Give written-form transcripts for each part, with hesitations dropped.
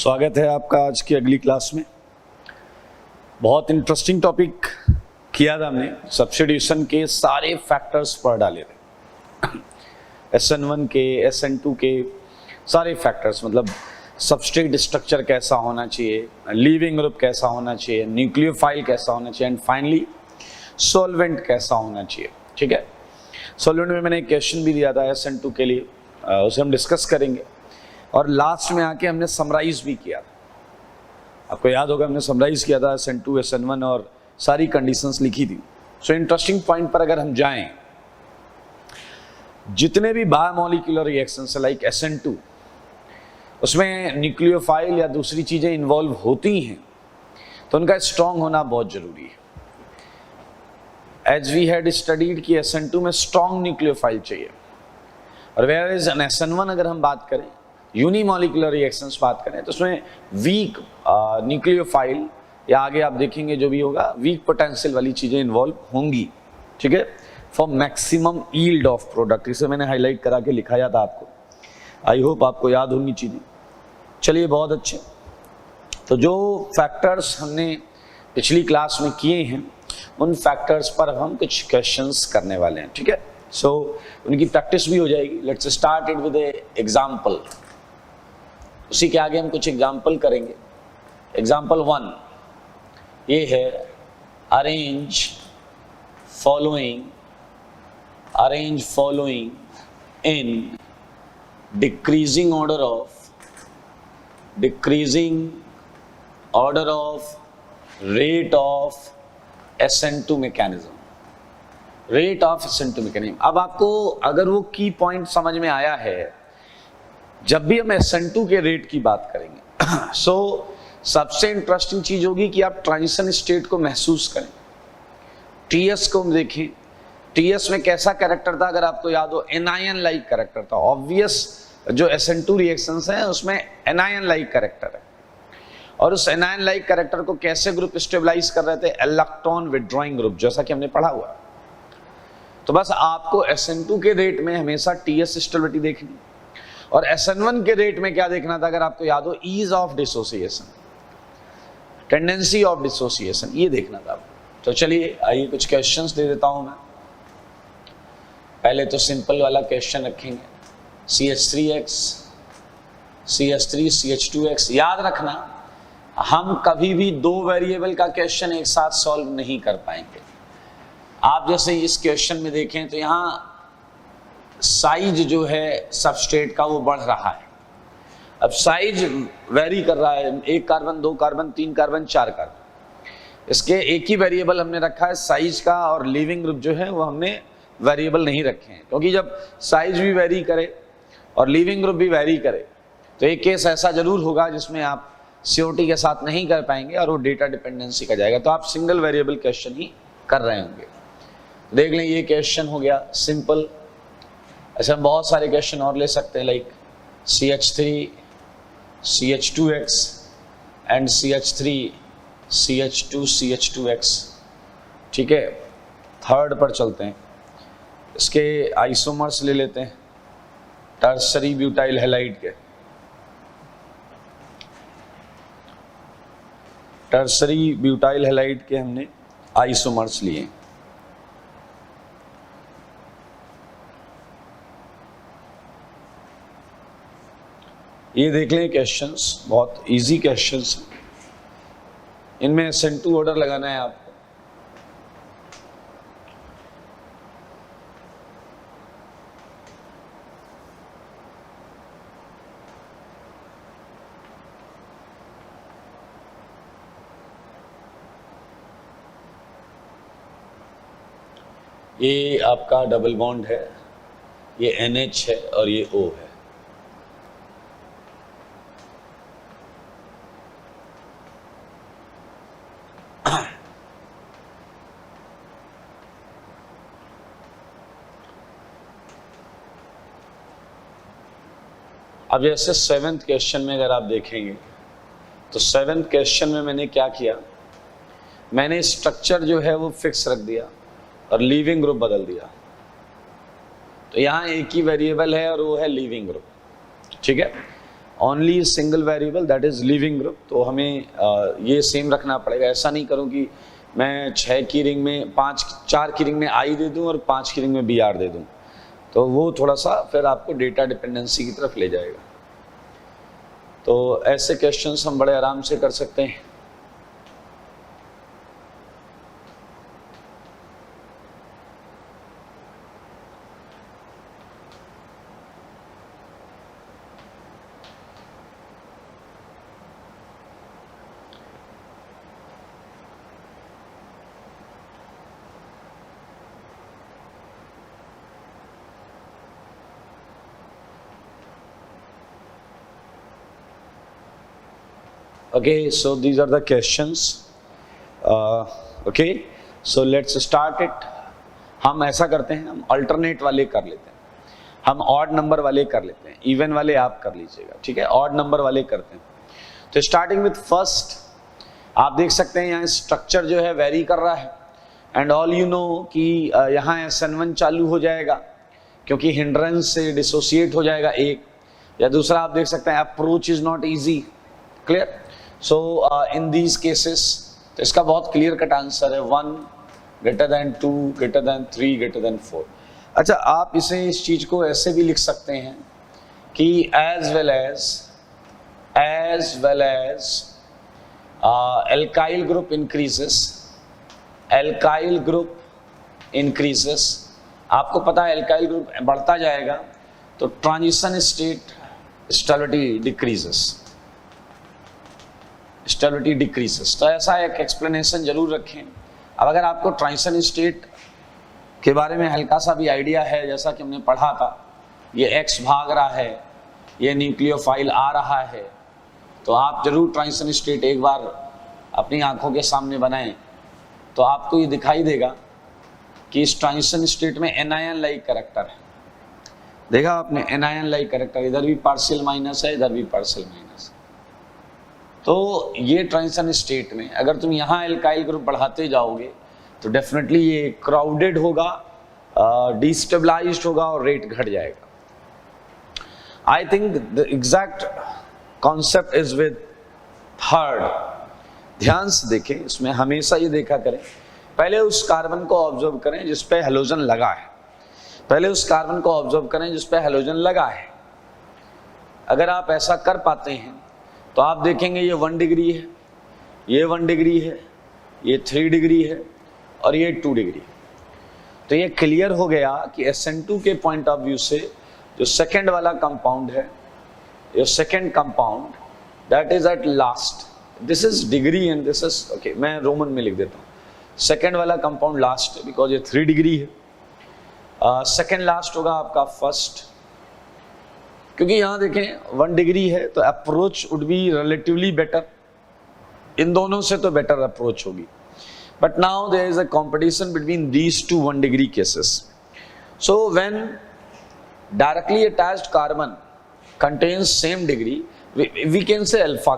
स्वागत है आपका आज की अगली क्लास में। बहुत इंटरेस्टिंग टॉपिक किया था हमने। सब्स्टिट्यूशन के सारे फैक्टर्स पढ़ डाले थे, SN1 के SN2 के सारे फैक्टर्स, मतलब सबस्ट्रेट स्ट्रक्चर कैसा होना चाहिए, लीविंग ग्रुप कैसा होना चाहिए, न्यूक्लियोफाइल कैसा होना चाहिए एंड फाइनली सॉल्वेंट कैसा होना चाहिए। ठीक है, सॉल्वेंट में मैंने एक क्वेश्चन भी दिया था SN2 के लिए, उसे हम डिस्कस करेंगे। और लास्ट में आके हमने समराइज भी किया था, आपको याद होगा हमने समराइज किया था SN2 SN1 और सारी कंडीशंस लिखी थी। सो इंटरेस्टिंग पॉइंट पर अगर हम जाएं, जितने भी बायोमोलिकुलर रिएक्शंस लाइक SN2, उसमें न्यूक्लियोफाइल या दूसरी चीजें इन्वॉल्व होती हैं तो उनका स्ट्रांग होना बहुत जरूरी है। एज वी हैड स्टडीड कि SN2 में स्ट्रांग न्यूक्लियोफाइल चाहिए, और वेयर इज एन SN1 अगर हम बात करें, यूनिमोलिकुलर रिएक्शंस बात करें, तो उसमें वीक न्यूक्लियोफाइल या आगे आप देखेंगे जो भी होगा वीक पोटेंशियल वाली चीजें इन्वॉल्व होंगी। ठीक है, for maximum yield of product, इसे मैंने हाईलाइट करा के लिखाया था आपको। आई होप आपको याद होंगी चीजें। चलिए, बहुत अच्छे। तो जो फैक्टर्स हमने पिछली क्लास में किए हैं उन फैक्टर्स पर हम कुछ क्वेश्चंस करने वाले हैं। ठीक है, सो उनकी प्रैक्टिस भी हो जाएगी। Let's start it with example. उसी के आगे हम कुछ एग्जाम्पल करेंगे। एग्जाम्पल 1 ये है, arrange following in decreasing order of rate of SN2 mechanism. Rate of SN2 mechanism. अब आपको अगर वो की पॉइंट समझ में आया है, जब भी हम SN2 के रेट की बात करेंगे सो सबसे इंटरेस्टिंग चीज होगी कि आप ट्रांजिशन स्टेट को महसूस करें। TS को हम देखें, TS में कैसा कैरेक्टर था, अगर आपको याद हो, एनायन लाइक कैरेक्टर था। ऑब्वियस जो SN2 रिएक्शंस हैं उसमें एनायन लाइक कैरेक्टर है, और उस एनायन लाइक कैरेक्टर को कैसे ग्रुप स्टेबलाइज कर रहे थे, इलेक्ट्रॉन विड्रॉइंग ग्रुप, जैसा कि हमने पढ़ा हुआ। तो बस आपको SN2 के रेट में हमेशा TS स्टेबिलिटी देखनी, और SN1 के रेट में क्या देखना था, अगर आपको याद हो, ease of dissociation, tendency of dissociation, ये देखना था आपको। तो चलिए आइए कुछ क्वेश्चंस दे देता हूं मैं। पहले तो सिंपल वाला क्वेश्चन रखेंगे, CH3X CH3 CH2X। याद रखना, हम कभी भी दो वेरिएबल का क्वेश्चन एक साथ सॉल्व नहीं कर पाएंगे। आप जैसे इस क्वेश्चन में देखें तो यहाँ साइज जो है सबस्ट्रेट का वो बढ़ रहा है। अब साइज वेरी कर रहा है, 1 कार्बन 2 कार्बन 3 कार्बन 4 कार्बन। इसके एक ही वेरिएबल हमने रखा है साइज का, और लिविंग ग्रुप जो है वो हमने वेरिएबल नहीं रखे हैं, क्योंकि जब साइज भी वेरी करे और लिविंग ग्रुप भी वेरी करे तो एक केस ऐसा जरूर होगा जिसमें आप COT के साथ नहीं कर पाएंगे और वो डेटा डिपेंडेंसी का जाएगा, तो आप सिंगल वेरिएबल क्वेश्चन ही कर रहे होंगे। देख लें, ये क्वेश्चन हो गया सिंपल। ऐसे हम बहुत सारे क्वेश्चन और ले सकते हैं, like CH3 CH2X and CH3 CH2 CH2X। ठीक है, थर्ड पर चलते हैं। इसके आइसोमर्स ले लेते हैं, टर्सरी ब्यूटाइल हैलाइड के। टर्सरी ब्यूटाइल हैलाइड के हमने आइसोमर्स लिए। ये देख लें क्वेश्चंस, बहुत इजी क्वेश्चंस हैं। इनमें SN2 ऑर्डर लगाना है आपको। ये आपका डबल बॉन्ड है, ये NH है और ये O है। अब जैसे 7th क्वेश्चन में अगर आप देखेंगे तो 7th क्वेश्चन में मैंने क्या किया, मैंने स्ट्रक्चर जो है वो फिक्स रख दिया और लीविंग ग्रुप बदल दिया। तो यहाँ एक ही वेरिएबल है और वो है लीविंग ग्रुप। ठीक है, only single variable that is leaving group, तो हमें ये सेम रखना पड़ेगा। ऐसा नहीं करूँ कि मैं 6 की रिंग में 4 की रिंग में आई दे दूं और 5 की रिंग में बी आर दे दूं, तो वो थोड़ा सा फिर आपको डेटा डिपेंडेंसी की तरफ ले जाएगा। तो ऐसे क्वेश्चंस हम बड़े आराम से कर सकते हैं। Okay, so these are the questions. Okay, so let's start it. हम ऐसा करते हैं, हम अल्टरनेट वाले कर लेते हैं, हम ऑड नंबर वाले कर लेते हैं, इवन वाले आप कर लीजिएगा, ठीक है। ऑड नंबर वाले करते हैं। तो स्टार्टिंग विथ फर्स्ट, आप देख सकते हैं यहाँ स्ट्रक्चर जो है वेरी कर रहा है, एंड ऑल यू नो कि यहाँ SN1 चालू हो जाएगा क्योंकि हिंड्रेंस से डिसोसिएट हो जाएगा एक, या दूसरा आप देख सकते हैं approach is not easy. Clear? So in these cases तो इसका बहुत क्लियर कट आंसर है 1 greater than 2 greater than 3 greater than 4। अच्छा, आप इसे इस चीज को ऐसे भी लिख सकते हैं कि as well as alkyl group increases, आपको पता है एल्काइल ग्रुप बढ़ता जाएगा तो ट्रांजिशन स्टेट स्टेबिलिटी डिक्रीजेस। तो ऐसा एक एक्सप्लेनेशन जरूर रखें। अब अगर आपको ट्रांजिशन स्टेट के बारे में हल्का सा भी आइडिया है, जैसा कि हमने पढ़ा था, ये X भाग रहा है, ये न्यूक्लियोफाइल आ रहा है, तो आप जरूर ट्रांजिशन स्टेट एक बार अपनी आंखों के सामने बनाएं, तो आपको ये दिखाई देगा कि इस ट्रांजिशन स्टेट में एनायन लाइक कैरेक्टर है। देखा आपने एनायन लाइक कैरेक्टर, इधर भी पार्शियल माइनस है, इधर भी पार्शियल माइनस। तो ये ट्रांजिशन स्टेट में अगर तुम यहाँ एल्काइल ग्रुप बढ़ाते जाओगे तो डेफिनेटली ये क्राउडेड होगा, डिस्टेबलाइज्ड होगा और रेट घट जाएगा। I think the exact concept is with third. ध्यान से देखें, इसमें हमेशा ये देखा करें, पहले उस कार्बन को ऑब्जर्व करें जिस पे हेलोजन लगा है, पहले उस कार्बन को ऑब्जर्व करें जिस पे हेलोजन लगा है। अगर आप ऐसा कर पाते हैं तो आप देखेंगे ये 1 डिग्री है, ये 1 डिग्री है, ये 3 डिग्री है और ये 2 डिग्री। तो ये क्लियर हो गया कि SN2 के पॉइंट ऑफ व्यू से जो सेकंड वाला कंपाउंड है, ये second compound that is at last, this is degree and this is okay, मैं रोमन में लिख देता हूँ। सेकंड वाला कंपाउंड लास्ट है बिकॉज ये 3 डिग्री है। सेकंड लास्ट होगा आपका फर्स्ट, क्योंकि यहाँ देखें 1 डिग्री है तो approach would be relatively better, इन दोनों से तो बेटर अप्रोच होगी। But now there is a competition between these two 1 degree cases. So when directly attached carbon contains same degree, we can say alpha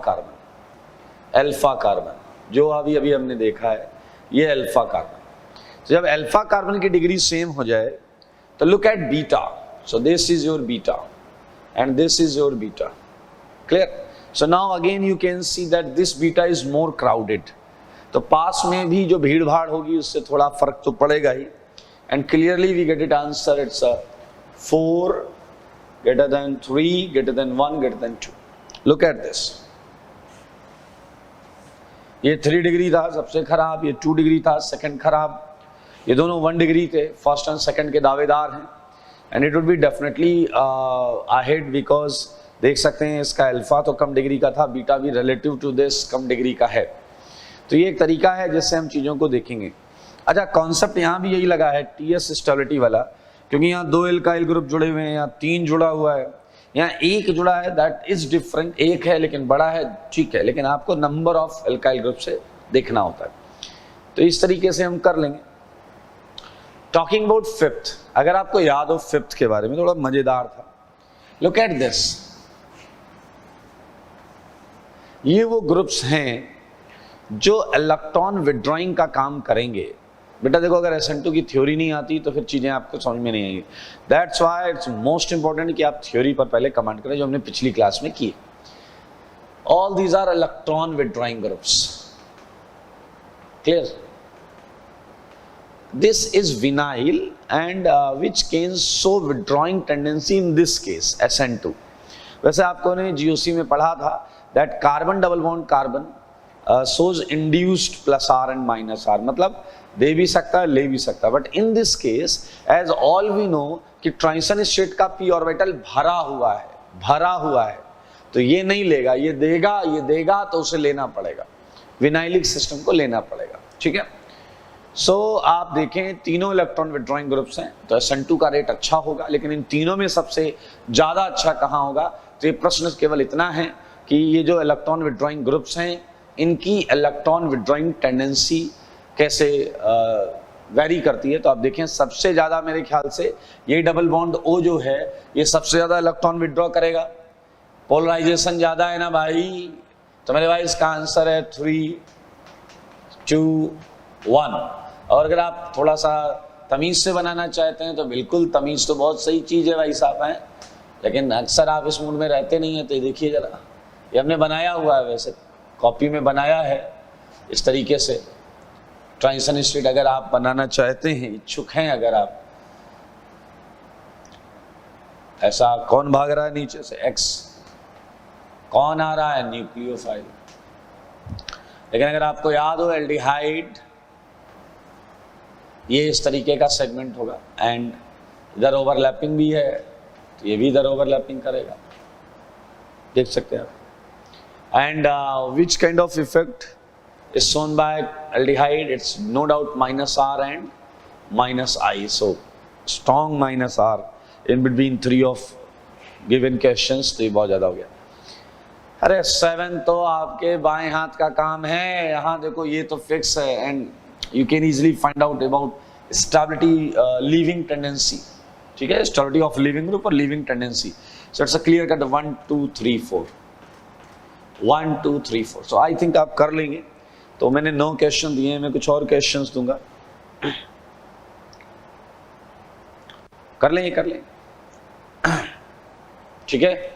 carbon जो अभी हमने देखा है, ये अल्फा कार्बन। तो जब अल्फा कार्बन की डिग्री सेम हो जाए तो look at beta, so this is your beta and this is your beta. Clear? So now again you can see that this beta is more crowded. तो पास में भी जो भीड़ भाड़ होगी उससे थोड़ा फर्क तो पड़ेगा ही, and clearly we get it answer, it's a 4 greater than 3 greater than 1 greater than 2. Look at this. ये 3 डिग्री था सबसे खराब, ये 2 डिग्री था सेकंड खराब, ये दोनों 1 डिग्री थे, फर्स्ट एंड सेकंड के दावेदार हैं। And it would be definitely ahead because देख सकते हैं इसका अल्फा तो कम डिग्री का था, बीटा भी रिलेटिव टू दिस कम डिग्री का है। तो ये एक तरीका है जिससे हम चीज़ों को देखेंगे। अच्छा, कॉन्सेप्ट यहाँ भी यही लगा है TS स्टेबिलिटी वाला, क्योंकि यहाँ 2 एल्काइल ग्रुप जुड़े हुए हैं, यहाँ 3 जुड़ा हुआ है, यहाँ 1 जुड़ा है, दैट इज डिफरेंट। 1 है लेकिन बड़ा है, ठीक है, लेकिन आपको नंबर ऑफ एल्काइल ग्रुप से देखना होता है। तो इस तरीके से हम कर लेंगे। टॉकिंग अबाउट फिफ्थ, अगर आपको याद हो फिफ्थ के बारे में, थोड़ा मजेदार था। लुक एट दिस, ये वो ग्रुप्स हैं जो इलेक्ट्रॉन विड्रॉइंग का काम करेंगे। बेटा देखो, अगर SN2 की थ्योरी नहीं आती तो फिर चीजें आपको समझ में नहीं आएंगी। That's why it's most important कि आप थ्योरी पर पहले कमेंट करें, जो हमने पिछली क्लास में की। All these are electron withdrawing groups. Clear? This is vinyl and which can show withdrawing tendency in this case SN2. वैसे आपको ने GOC में पढ़ा था that carbon double bond carbon shows induced plus R and minus R, मतलब दे भी सकता है ले भी सकता है, but in this case as all we know कि ट्रांजिशन स्टेट का p ऑर्बिटल भरा हुआ है, तो ये नहीं लेगा, ये देगा तो उसे लेना पड़ेगा, विनाइलिक सिस्टम को लेना पड़ेगा, ठीक है। सो आप देखें तीनों इलेक्ट्रॉन विड्रॉइंग ग्रुप्स हैं, तो SN2 का रेट अच्छा होगा, लेकिन इन तीनों में सबसे ज्यादा अच्छा कहाँ होगा, तो ये प्रश्न केवल इतना है कि ये जो इलेक्ट्रॉन विड्रॉइंग ग्रुप्स हैं इनकी इलेक्ट्रॉन विड्रॉइंग टेंडेंसी कैसे वेरी करती है। तो आप देखें सबसे ज्यादा मेरे ख्याल से ये डबल बॉन्ड O जो है ये सबसे ज्यादा इलेक्ट्रॉन विड्रॉ करेगा, पोलराइजेशन ज्यादा है ना भाई, तो मेरे भाई इसका आंसर है 3, 2, 1। और अगर आप थोड़ा सा तमीज से बनाना चाहते हैं तो बिल्कुल तमीज तो बहुत सही चीज है भाई साहब है, लेकिन अक्सर आप इस मूड में रहते नहीं है, तो देखिए जरा ये हमने बनाया हुआ है, वैसे कॉपी में बनाया है इस तरीके से। ट्रांजिशन स्टेट अगर आप बनाना चाहते हैं, इच्छुक हैं अगर आप, ऐसा कौन भाग रहा है नीचे से, X कौन आ रहा है, न्यूक्लियोफाइल। लेकिन अगर आपको याद हो एल्डिहाइड ये इस तरीके का सेगमेंट होगा एंड इधर ओवरलैपिंग भी है, तो ये भी इधर ओवरलैपिंग करेगा, देख सकते हैं आप। And which kind of effect is shown by aldehyde, it's no doubt minus R and minus I, so strong minus R in between 3 of given questions, तो ये बहुत ज्यादा हो गया। अरे 7 तो आपके बाएं हाथ का काम है, यहाँ देखो ये तो फिक्स है and you can easily find out about stability leaving tendency, ठीक है, stability of leaving group और leaving tendency, so it's a clear cut 1 2 3 4 1 2 3 4, so I think आप कर लेंगे। तो मैंने 9 क्वेश्चन दिए हैं, मैं कुछ और क्वेश्चंस दूंगा, कर लें, ठीक है,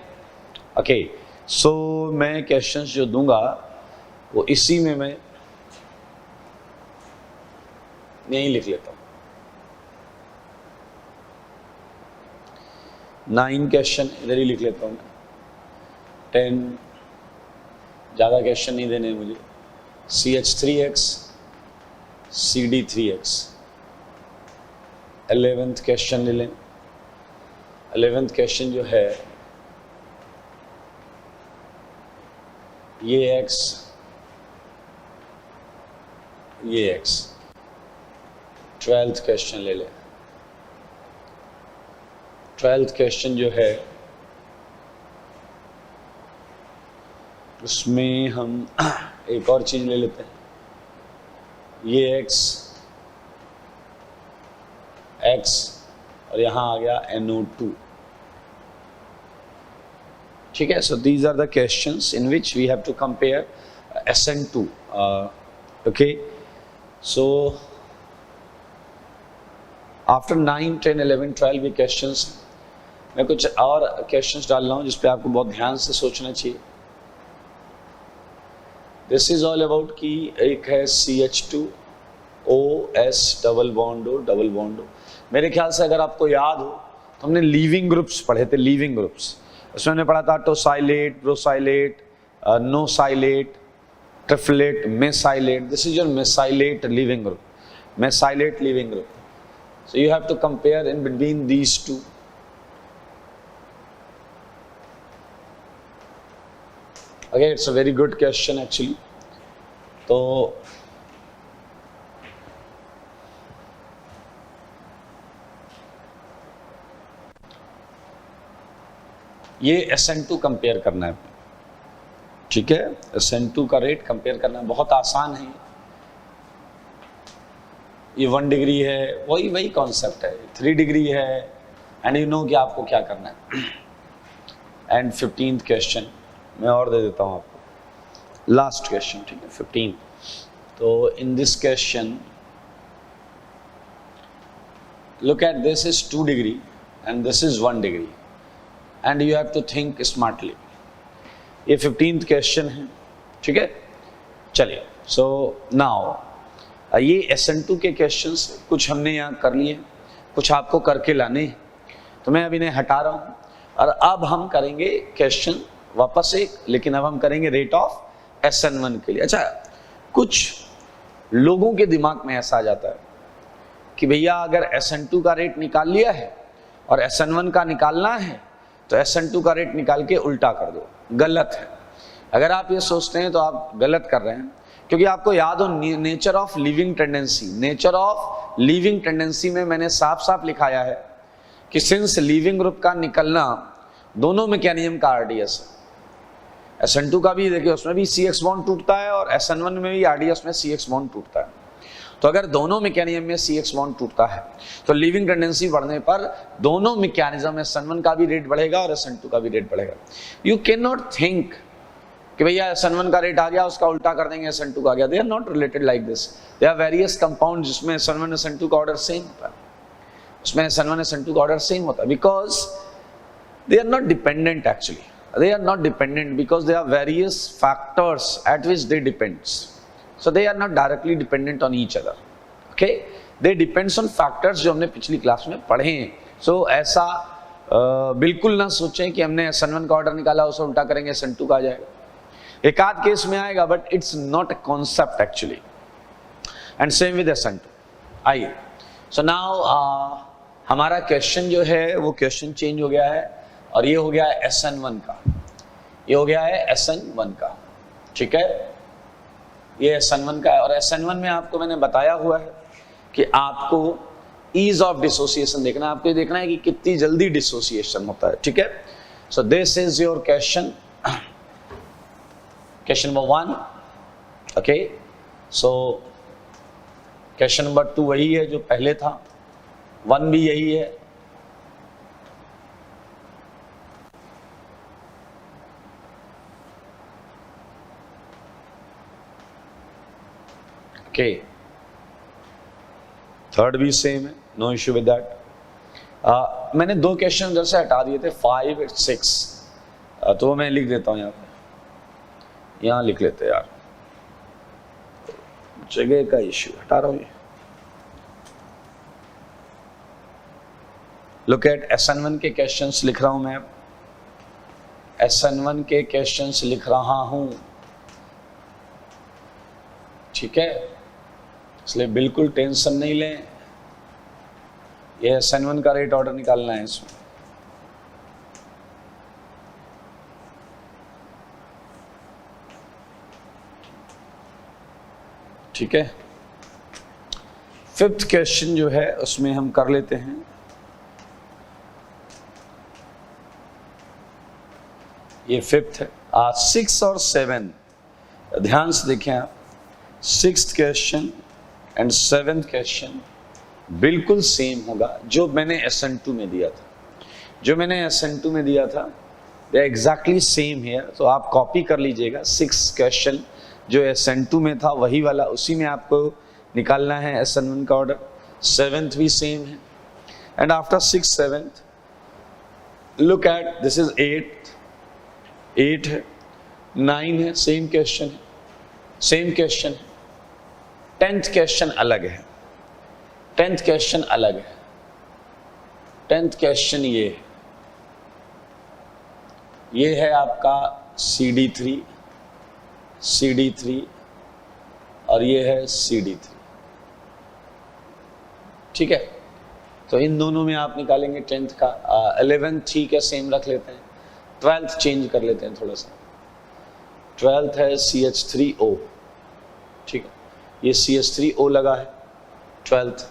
ओके। सो मैं क्वेश्चंस जो दूंगा वो इसी में मैं यही लिख लेता हूं। 9 क्वेश्चन इधर ही लिख लेता हूं मैं, 10 ज्यादा क्वेश्चन नहीं देने मुझे। CH3X, CD3X, 11th क्वेश्चन ले लें। 11th क्वेश्चन जो है ये X, ये X। 12th क्वेश्चन ले लें। 12th क्वेश्चन जो है उसमें हम एक और चीज ले लेते हैं, ये X और यहां आ गया NO2, ठीक है। So these are the questions in which we have to compare SN2, okay. So after 9 10 11 12 ये क्वेश्चंस, मैं कुछ और क्वेश्चंस डाल रहा हूं जिस पे आपको बहुत ध्यान से सोचना चाहिए। दिस इज ऑल अबाउट कि एक है CH2OS डबल बॉन्ड O। मेरे ख्याल से अगर आपको याद हो तो हमने लीविंग ग्रुप्स पढ़े थे, लीविंग ग्रुप्स। उसमें हमने पढ़ा था tosylate, brosylate, nosylate, triflate, mesylate. This is your mesylate leaving group, mesylate leaving group. So you have to compare in between these two. Okay, it's a very good question actually. तो ये SN2 compare करना है, ठीक है। SN2 का rate compare करना बहुत आसान है। ये 1 डिग्री है, वही कॉन्सेप्ट है। 3 डिग्री है एंड यू नो कि आपको क्या करना है। एंड 15th क्वेश्चन मैं और दे देता हूं आपको, लास्ट क्वेश्चन, ठीक है, 15। तो in this question look at this is 2 degree and this is 1 degree and you have to think smartly. ये 15th क्वेश्चन है, ठीक है। चलिए, सो नाउ ये SN2 के क्वेश्चंस कुछ हमने यहाँ कर लिए, कुछ आपको करके लाने हैं, तो मैं अब इन्हें हटा रहा हूँ और अब हम करेंगे क्वेश्चन वापस एक, लेकिन अब हम करेंगे रेट ऑफ SN1 के लिए। अच्छा, कुछ लोगों के दिमाग में ऐसा आ जाता है कि भैया अगर SN2 का रेट निकाल लिया है और SN1 का निकालना है तो SN2 का रेट निकाल के उल्टा कर दो। गलत है। अगर आप ये सोचते हैं तो आप गलत कर रहे हैं, क्योंकि आपको याद हो nature of living tendency, nature of living tendency में मैंने साफ साफ लिखाया है कि सिंस लिविंग ग्रुप का निकलना दोनों मैकेनिज्म का RDS है। SN2 का भी देखिए, उसमें भी CX बॉन्ड टूटता है और SN1 में भी RDS में CX बॉन्ड टूटता है। तो अगर दोनों मैकेनिज्म में CX बॉन्ड टूटता है तो लिविंग टेंडेंसी बढ़ने पर दोनों मैकेनिज्म SN1 का भी रेट बढ़ेगा और SN2 का भी रेट बढ़ेगा। यू कैन नॉट थिंक कि भैया SN1 का रेट आ गया उसका उल्टा कर देंगे SN2 का आ गया। They are not related like this. They are various compound जिसमें SN1 SN2 का ऑर्डर सेम होता है, उसमें SN1 SN2 का ऑर्डर सेम होता है, because they are not dependent actually. They are not dependent because there are various factors at which they depends. So they are not directly dependent on each other. Okay? They depends on factors जो हमने पिछली class में पढ़े हैं। So ऐसा बिल्कुल ना सोचें कि हमने SN1 का ऑर्डर निकाला उसे उल्टा करेंगे SN2 का आ जाएगा। एक आध केस में आएगा, but it's not a concept actually. And same with SN2. आइए, so now हमारा क्वेश्चन जो है वो क्वेश्चन चेंज हो गया है और ये हो गया है SN1 का, ये हो गया है SN1 का, ठीक है। ये SN1 का है और SN1 में आपको मैंने बताया हुआ है कि आपको ईज ऑफ डिसोसिएशन देखना है, आपको ये देखना है कि कितनी जल्दी डिसोसिएशन होता है, ठीक है। सो this is your question, question number 1, okay. So question number 2 वही है जो पहले था, 1 भी यही है। Okay. थर्ड भी सेम है, नो इश्यू विद दैट। मैंने 2 क्वेश्चन उधर से हटा दिए थे, 5 और 6, तो मैं लिख देता हूं यहाँ पे, यहाँ लिख लेते हैं यार, जगह का इश्यू, हटा रहा हूं ये। लुक एट SN1 के क्वेश्चंस लिख रहा हूं मैं, SN1 के क्वेश्चंस लिख रहा हूं, ठीक है। इसलिए बिल्कुल टेंशन नहीं लें, ये SN1 का रेट ऑर्डर निकालना है इसमें। ठीक है, 5th क्वेश्चन जो है उसमें हम कर लेते हैं। ये 5th है। 6 और 7 ध्यान से देखें आप, 6th question and 7th question बिल्कुल सेम होगा जो मैंने SN2 में दिया था, जो मैंने SN2 में दिया था, दे एग्जैक्टली सेम हियर। तो आप कॉपी कर लीजिएगा, 6th क्वेश्चन जो SN2 में था वही वाला, उसी में आपको निकालना है SN1 का ऑर्डर। 7th भी सेम है, and after 6th 7th look at this is 8 है, 9 है, सेम क्वेश्चन है, सेम क्वेश्चन है। 10th क्वेश्चन अलग है, 10th क्वेश्चन अलग है। 10th क्वेश्चन ये है आपका CD3 और ये है CD3, ठीक है। तो इन दोनों में आप निकालेंगे 10th का। 11th ठीक है, सेम रख लेते हैं। 12th चेंज कर लेते हैं थोड़ा सा। 12th है CH3O, ठीक है, ये CH3O लगा है 12th।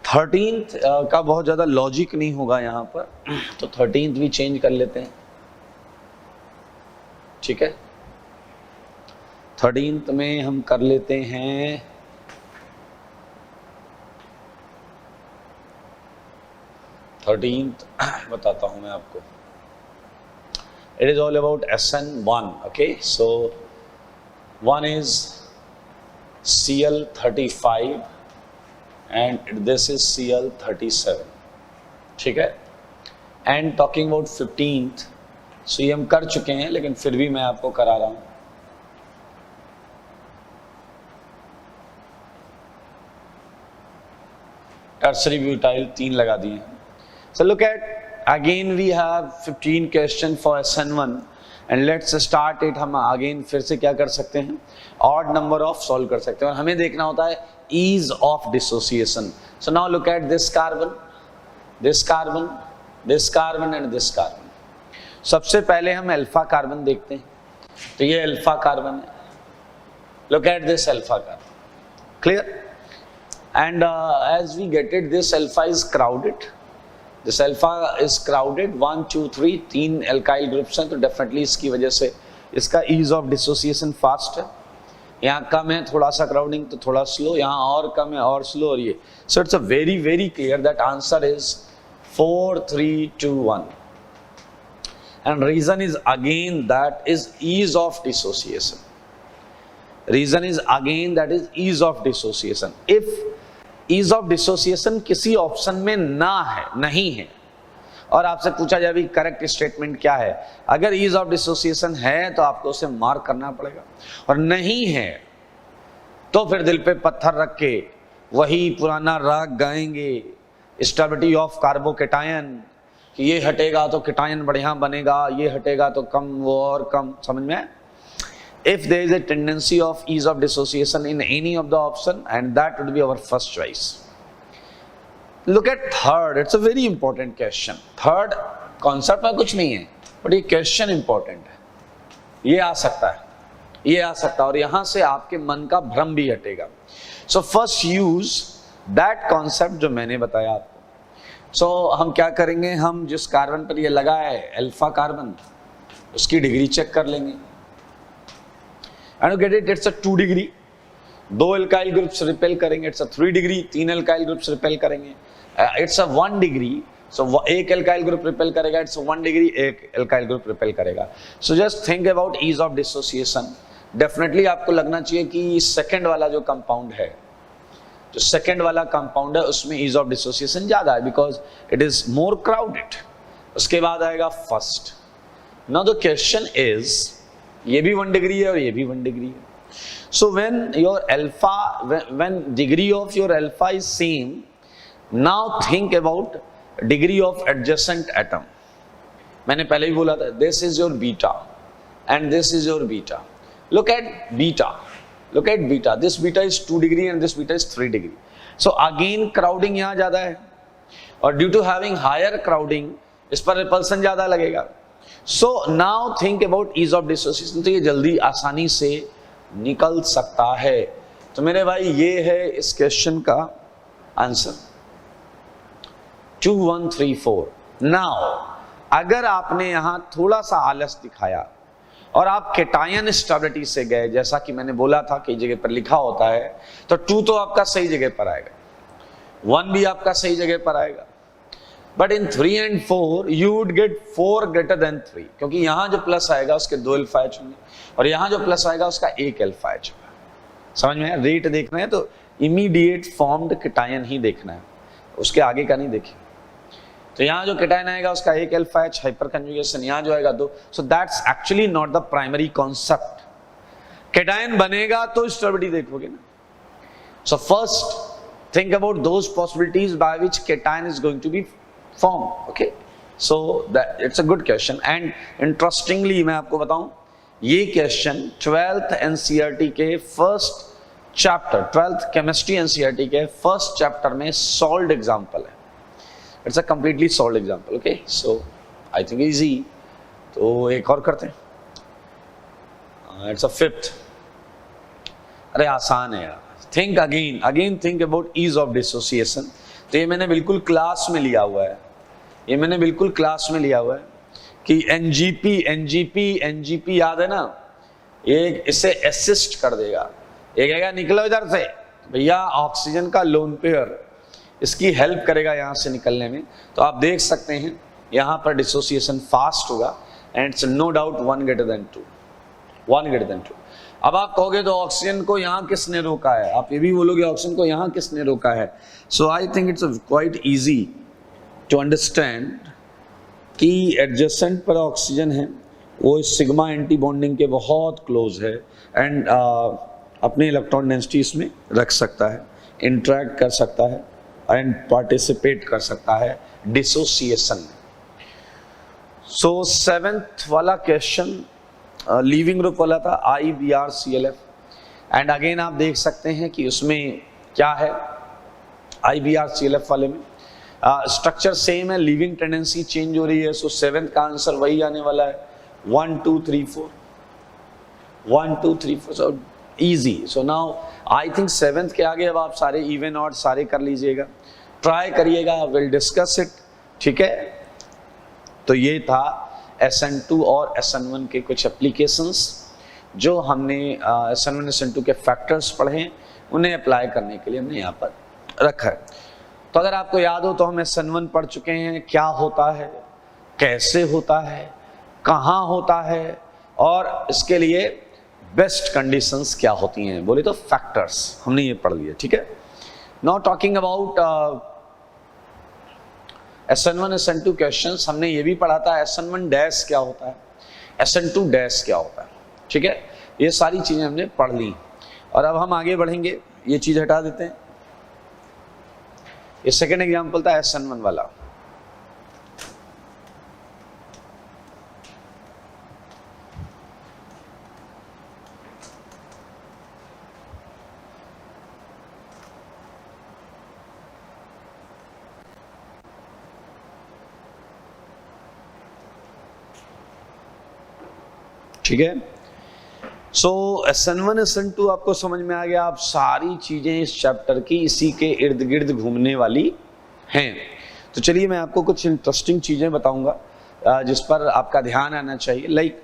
13th का बहुत ज़्यादा लॉजिक नहीं होगा यहाँ पर, तो 13th भी चेंज कर लेते हैं, ठीक है। 13th में हम कर लेते हैं बताता हूं मैं आपको। It is all about SN1, okay? So 1 is Cl35 and this is Cl37, ठीक है। And talking about 15th, सो ये हम कर चुके हैं, लेकिन फिर भी मैं आपको करा रहा हूं। टर्सरी ब्यूटाइल 3 लगा दिए हैं। So look at again we have 15 question for SN1 and let's start it. हम अगेन फिर से क्या कर सकते हैं, ऑड नंबर ऑफ सॉल्व कर सकते हैं, और हमें देखना होता है ease of dissociation. So now look at this carbon, this carbon, this carbon and this carbon. सबसे पहले हम अल्फा कार्बन देखते हैं, तो ये अल्फा कार्बन है। Look at this alpha carbon, clear? And as we get it, this alpha is crowded. This alpha is crowded. 1, 2, 3 3 alkyl groups हैं, तो definitely इसकी वजह से इसका ease of dissociation fast है। यहाँ कम है थोड़ा सा crowding तो थोड़ा slow, यहाँ और कम है और slow, और ये so it's a very very clear that answer is 4, 3, 2, 1 and reason is again that is ease of dissociation. Reason is again that is ease of dissociation. If ease of dissociation किसी option में ना है, नहीं है, और आपसे पूछा जाए भी करेक्ट स्टेटमेंट क्या है, अगर ईज ऑफ डिसोसिएशन है तो आपको उसे मार्क करना पड़ेगा, और नहीं है तो फिर दिल पे पत्थर रख के वही पुराना राग गाएंगे, स्टेबिलिटी ऑफ कार्बोकेटायन, कि ये हटेगा तो केटायन बढ़िया बनेगा, ये हटेगा तो कम, वो और कम। समझ में? If there is a tendency of ease of dissociation in any of the option, and that would be our first choice. Look at third, it's a very important question. Third concept में कुछ नहीं है, but ये question important है, ये आ सकता है, ये आ सकता है, और यहाँ से आपके मन का भ्रम भी हटेगा। So first use that concept जो मैंने बताया आपको। So हम क्या करेंगे, हम जिस कार्बन पर ये लगा है अल्फा कार्बन, उसकी डिग्री चेक कर लेंगे। And you get it, it's a 2 degree, 2 alkyl groups repel करेंगे, it's a 3 degree, 3 alkyl groups repel करेंगे, इट्स अ 1 डिग्री, सो एक अल्काइल ग्रुप रिपेल करेगा, इट्स 1 डिग्री, एक अल्काइल ग्रुप रिपेल करेगा। So just think about ease of dissociation. Definitely आपको लगना चाहिए कि सेकंड वाला जो कंपाउंड है, जो सेकंड वाला कंपाउंड है उसमें ईज ऑफ डिसोसिएशन ज्यादा है, because it is more crowded. उसके बाद आएगा first. Now the question is, ये भी 1 डिग्री है और ये भी 1 डिग्री है, so when your alpha, when degree of your alpha is same, now think about degree of adjacent atom. मैंने पहले ही बोला था, this is your beta and this is your beta. Look at beta, look at beta, this beta is 2 degree and this beta is 3 degree. So again crowding यहाँ ज्यादा है, और due to having higher crowding इस पर repulsion ज्यादा लगेगा। So now think about ease of dissociation, तो ये जल्दी आसानी से निकल सकता है। तो मेरे भाई ये है इस क्वेश्चन का आंसर 2, 1, 3, 4। नाउ अगर आपने यहां थोड़ा सा आलस दिखाया और आप केटायन स्टेबिलिटी से गए, जैसा कि मैंने बोला था कई जगह पर लिखा होता है, तो 2 तो आपका सही जगह पर आएगा, 1 भी आपका सही जगह पर आएगा, but in 3 and 4 you would get 4 greater than 3, क्योंकि यहां जो प्लस आएगा उसके 2 अल्फा एच होंगे, और यहां जो प्लस आएगा उसका 1 अल्फा एच होगा। समझ में? रेट देखना है तो इमीडिएट फॉर्म्ड केटायन ही देखना है, उसके आगे का नहीं देखें। तो यहां जो केटायन आएगा उसका 1 अल्फा एच हाइपर कंजुगेशन, यहां जो आएगा 2। So that's actually not the primary concept. Cation बनेगा तो स्टेबिलिटी देखोगे ना। So first think about those possibilities by which cation is going to be form, okay? So that it's a good question, and interestingly मैं आपको बताऊं, ये question 12th NCERT के first chapter, 12th chemistry NCERT के first chapter में solved example है। It's a completely solved example, okay? So I think easy. तो एक और करते हैं, इट्स अ 5th। अरे आसान है यार। Think again think about ease of dissociation. तो ये मैंने बिल्कुल क्लास में लिया हुआ है, ये मैंने बिल्कुल क्लास में लिया हुआ है कि एनजीपी याद है ना, ये इससे असिस्ट कर देगा। ये कहेगा निकलो इधर से भैया, ऑक्सीजन का लोन पेयर इसकी हेल्प करेगा यहाँ से निकलने में। तो आप देख सकते हैं यहाँ पर डिसोसिएशन फास्ट होगा, and it's no doubt 1 greater than 2, 1 greater than 2। अब आप कहोगे तो ऑक्सीजन को यहाँ किसने रोका है, आप ये भी बोलोगे ऑक्सीजन को यहाँ किसने रोका है। So I think it's quite easy to understand कि एडजेसेंट पर ऑक्सीजन है वो सिग्मा एंटी बॉन्डिंग के बहुत क्लोज है एंड अपने इलेक्ट्रॉन डेंसिटी इसमें रख सकता है, इंटरेक्ट कर सकता है एंड पार्टिसिपेट कर सकता है डिसोसिएशन में। सो 7th वाला क्वेश्चन लीविंग ग्रुप वाला था IBrClF एंड अगेन आप देख सकते हैं कि उसमें क्या है IBrClF वाले में स्ट्रक्चर सेम है, लीविंग टेंडेंसी चेंज हो रही है। सो 7th का आंसर वही आने वाला है 1 2 3 4 1 2 3 4। So easy. So now I think 7th के आगे अब आप सारे इवन ऑड सारे कर लीजिएगा, ट्राई करिएगा, विल डिस्कस इट। ठीक है, तो ये था SN2 और SN1 के कुछ एप्लीकेशंस जो हमने SN1 SN2 के फैक्टर्स पढ़े, उन्हें अप्लाई करने के लिए हमने यहाँ पर रखा है। तो अगर आपको याद हो तो हम SN1 पढ़ चुके हैं, क्या होता है, कैसे होता है, कहाँ होता है और इसके लिए बेस्ट कंडीशंस क्या होती हैं, बोले तो फैक्टर्स हमने ये पढ़ लिया। ठीक है, now talking about SN1 SN2 questions, हमने ये भी पढ़ा था SN1 डैश क्या होता है, SN2 डैश क्या होता है। ठीक है, ये सारी चीजें हमने पढ़ ली और अब हम आगे बढ़ेंगे। ये चीज हटा देते हैं। ये सेकेंड एग्जाम्पल था SN1 वाला। ठीक है, सो SN1 SN2 आपको समझ में आ गया। आप सारी चीजें इस चैप्टर की इसी के इर्द गिर्द घूमने वाली हैं। तो चलिए मैं आपको कुछ इंटरेस्टिंग चीजें बताऊंगा जिस पर आपका ध्यान आना चाहिए। लाइक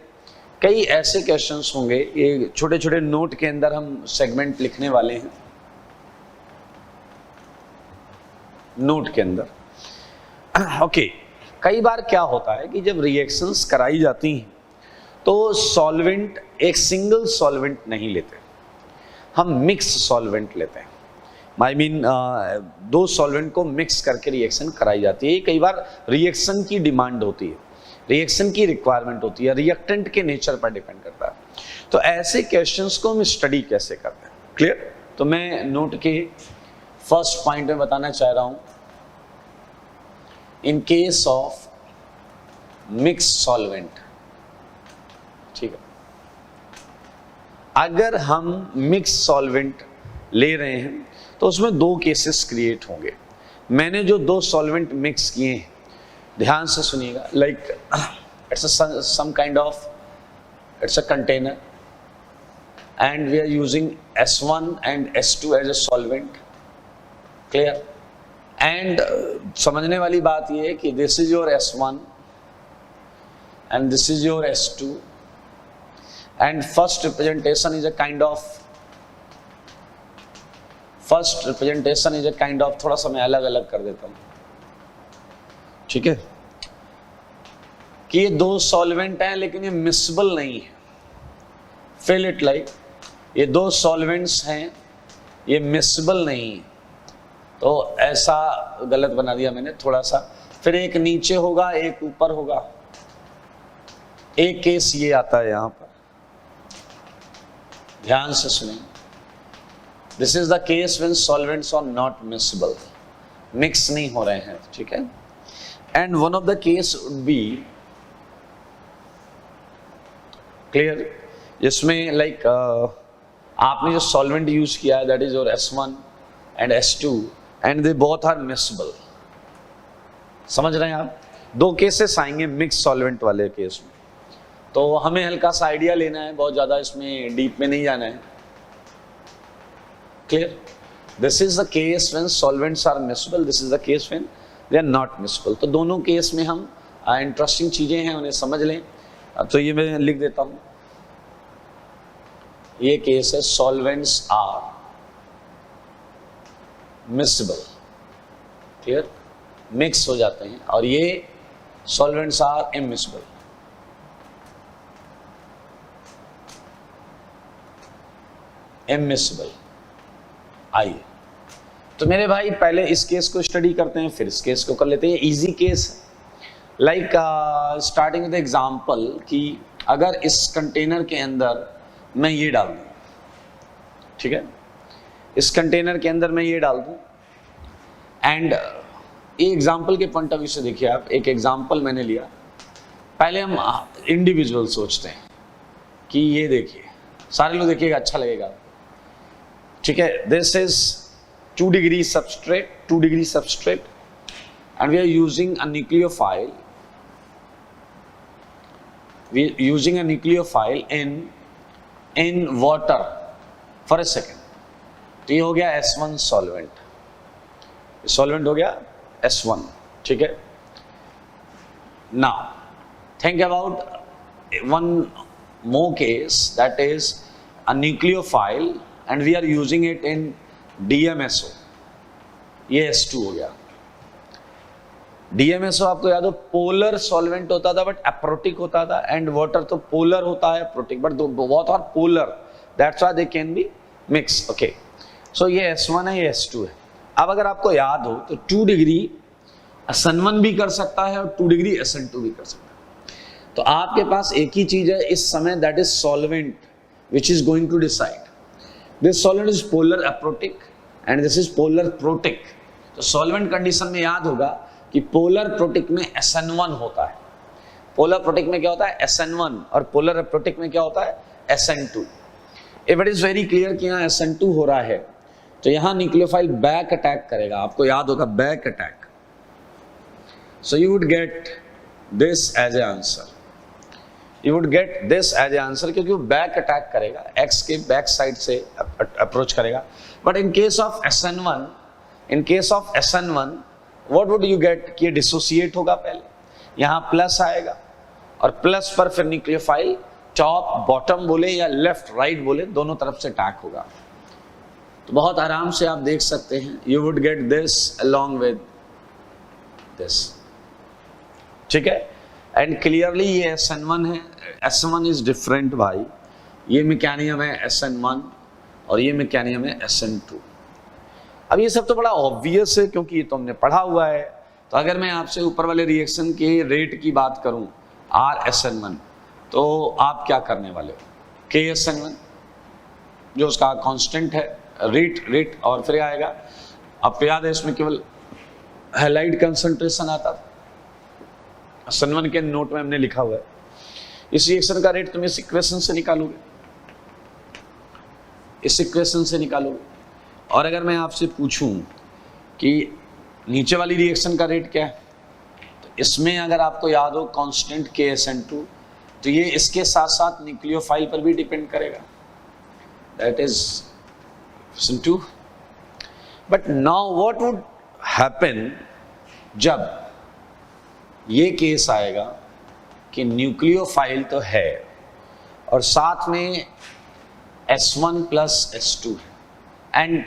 कई ऐसे क्वेश्चंस होंगे, ये छोटे छोटे नोट के अंदर हम सेगमेंट लिखने वाले हैं, नोट के अंदर। ओके, कई बार क्या होता है कि जब रिएक्शंस कराई जाती हैं तो सॉल्वेंट एक सिंगल सॉल्वेंट नहीं लेते, हम मिक्स सॉल्वेंट लेते हैं। आई मीन दो सॉल्वेंट को मिक्स करके रिएक्शन कराई जाती है। कई बार रिएक्शन की डिमांड होती है, रिएक्शन की रिक्वायरमेंट होती है, रिएक्टेंट के नेचर पर डिपेंड करता है। तो ऐसे क्वेश्चंस को हम स्टडी कैसे करते हैं, क्लियर? तो मैं नोट के फर्स्ट पॉइंट में बताना चाह रहा हूं, इन केस ऑफ मिक्स सॉल्वेंट, ठीक है, अगर हम मिक्स सॉल्वेंट ले रहे हैं तो उसमें दो केसेस क्रिएट होंगे। मैंने जो दो सॉल्वेंट मिक्स किए हैं, ध्यान से सुनिएगा, like it's some kind of, it's a container and we are using S1 and S2 as a solvent, clear? And समझने वाली बात यह है कि this is your S1 and this is your S2 and first representation is a kind of, थोड़ा सा मैं अलग अलग कर देता हूं, ठीक है, कि ये दो सॉल्वेंट हैं लेकिन ये मिक्सबल नहीं है। फिल इट लाइक, ये दो सॉल्वेंट्स हैं, ये मिक्सबल नहीं है, तो ऐसा गलत बना दिया मैंने थोड़ा सा। फिर एक नीचे होगा, एक ऊपर होगा। एक केस ये आता है यहां पर, ध्यान से सुनें, this is the case when solvents are not miscible, mix नहीं हो रहे हैं, ठीक है। And one of the case would be, clear, जिसमें लाइक आपने जो सॉल्वेंट यूज किया है that is your S1 and S2 and they both are miscible. समझ रहे हैं आप? दो केसेस आएंगे मिक्स सॉल्वेंट वाले केस में, तो हमें हल्का सा आइडिया लेना है, बहुत ज़्यादा इसमें डीप में नहीं जाना है, clear? This is the case when solvents are miscible, this is the case when they are not miscible. तो दोनों केस में हम इंटरेस्टिंग चीज़ें हैं, उन्हें समझ लें। तो ये मैं लिख देता हूँ, ये केस है सॉल्वेंट्स आर मिक्सबल, क्लियर, मिक्स हो जाते हैं, और ये सॉल्वेंट्स आर इमिक्सबल। इमिक्सबल। आइए, तो मेरे भाई पहले इस केस को स्टडी करते हैं, फिर इस केस को कर लेते हैं। इजी केस है, लाइक स्टार्टिंग विद एग्जांपल कि अगर इस कंटेनर के अंदर मैं ये डाल दूं, ठीक है, इस कंटेनर के अंदर मैं ये डाल दूं, एंड ये एग्जांपल के पॉइंट ऑफ व्यू से देखिए आप, एक एग्जांपल मैंने लिया। पहले हम इंडिविजुअल सोचते हैं कि ये देखिए, सारे लोग देखिएगा, अच्छा लगेगा, ठीक है। This is 2 degree substrate, 2 degree substrate, and we are using a nucleophile. We are using a nucleophile in water for a second. तो ये हो गया S1 solvent, solvent हो गया S1, ठीक है। Now think about one more case, that is a nucleophile and we are using it in DMSO. ये S2 हो गया। DMSO आपको याद हो पोलर सॉल्वेंट होता था बट एप्रोटिक होता था, एंड वाटर तो पोलर होता है aprotic, but both are polar, that's why they can be mix. Okay, so ये S1 है, ये S2 है। अब अगर आपको याद हो तो 2 डिग्री SN1 भी कर सकता है और 2 डिग्री SN2 भी कर सकता है। तो आपके पास एक ही चीज है इस समय, that is solvent which is going to decide. This solvent is polar aprotic and this is polar protic. तो सॉल्वेंट कंडीशन में याद होगा कि पोलर प्रोटिक में SN1 होता है, पोलर प्रोटिक में क्या होता है SN1, और पोलर प्रोटिक में क्या होता है SN2। If it is very clear कि यहाँ SN2 हो रहा है तो यहाँ न्यूक्लियोफाइल बैक अटैक करेगा, आपको याद होगा back attack. So you would get this as a answer, you would get this as a answer, क्योंकि वो बैक अटैक करेगा, X के बैक साइड से अप्रोच करेगा। But in case of SN1, in case of SN1 what would you get कि ये dissociate होगा, पहले यहाँ प्लस आएगा और प्लस पर फिर न्यूक्लियोफाइल टॉप बॉटम बोले या लेफ्ट राइट बोले, दोनों तरफ से अटैक होगा। तो बहुत आराम से आप देख सकते हैं, you would get this along with this, ठीक है। एंड क्लियरली ये SN1 है, S1 इज डिफरेंट भाई, ये मैकेनिज्म है SN1 और ये मैकेनिज्म है SN2। अब ये सब तो बड़ा ऑब्वियस है क्योंकि ये तो हमने पढ़ा हुआ है। तो अगर मैं आपसे ऊपर वाले रिएक्शन के रेट की बात करूं RSN1, तो आप क्या करने वाले हो, KSN1 जो उसका कांस्टेंट है, रेट और फिर आएगा, आपको याद है इसमें केवल हैलाइड कंसंट्रेशन आता था, SN1 के नोट में हमने लिखा हुआ है। इस रिएक्शन का रेट तुम इस इक्वेशन से निकालोगे, इस इक्वेशन से निकालोगे। और अगर मैं आपसे पूछूं कि नीचे वाली रिएक्शन का रेट क्या है, तो इसमें अगर आपको याद हो कांस्टेंट KSN2, तो ये इसके साथ साथ न्यूक्लियोफाइल पर भी डिपेंड करेगा, that is SN2। But now what would happen जब ये केस आएगा कि न्यूक्लियोफाइल तो है और साथ में S1 प्लस S2 है, and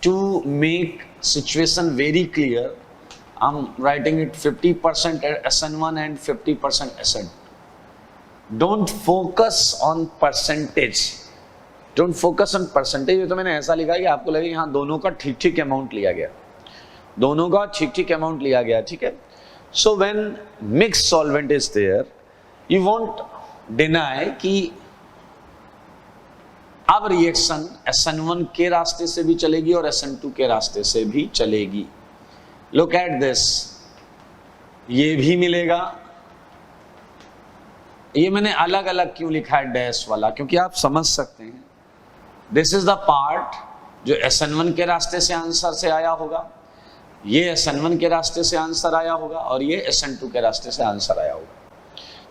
to make situation very clear, I'm writing it 50% SN1 and 50% SN2. Don't focus on percentage. Don't focus on percentage। ये तो मैंने ऐसा लिखा है कि आपको लगे यहाँ दोनों का ठीक ठीक अमाउंट लिया गया, दोनों का ठीक ठीक अमाउंट लिया गया, ठीक है। So when mixed solvent is there, you won't deny कि अब रिएक्शन SN1 के रास्ते से भी चलेगी और SN2 के रास्ते से भी चलेगी। लुक एट दिस, ये भी मिलेगा। ये मैंने अलग अलग क्यों लिखा है डैश वाला, क्योंकि आप समझ सकते हैं दिस इज द पार्ट जो SN1 के रास्ते से आंसर से आया होगा, ये SN1 के रास्ते से आंसर आया होगा और ये SN2 के रास्ते से आंसर आया होगा।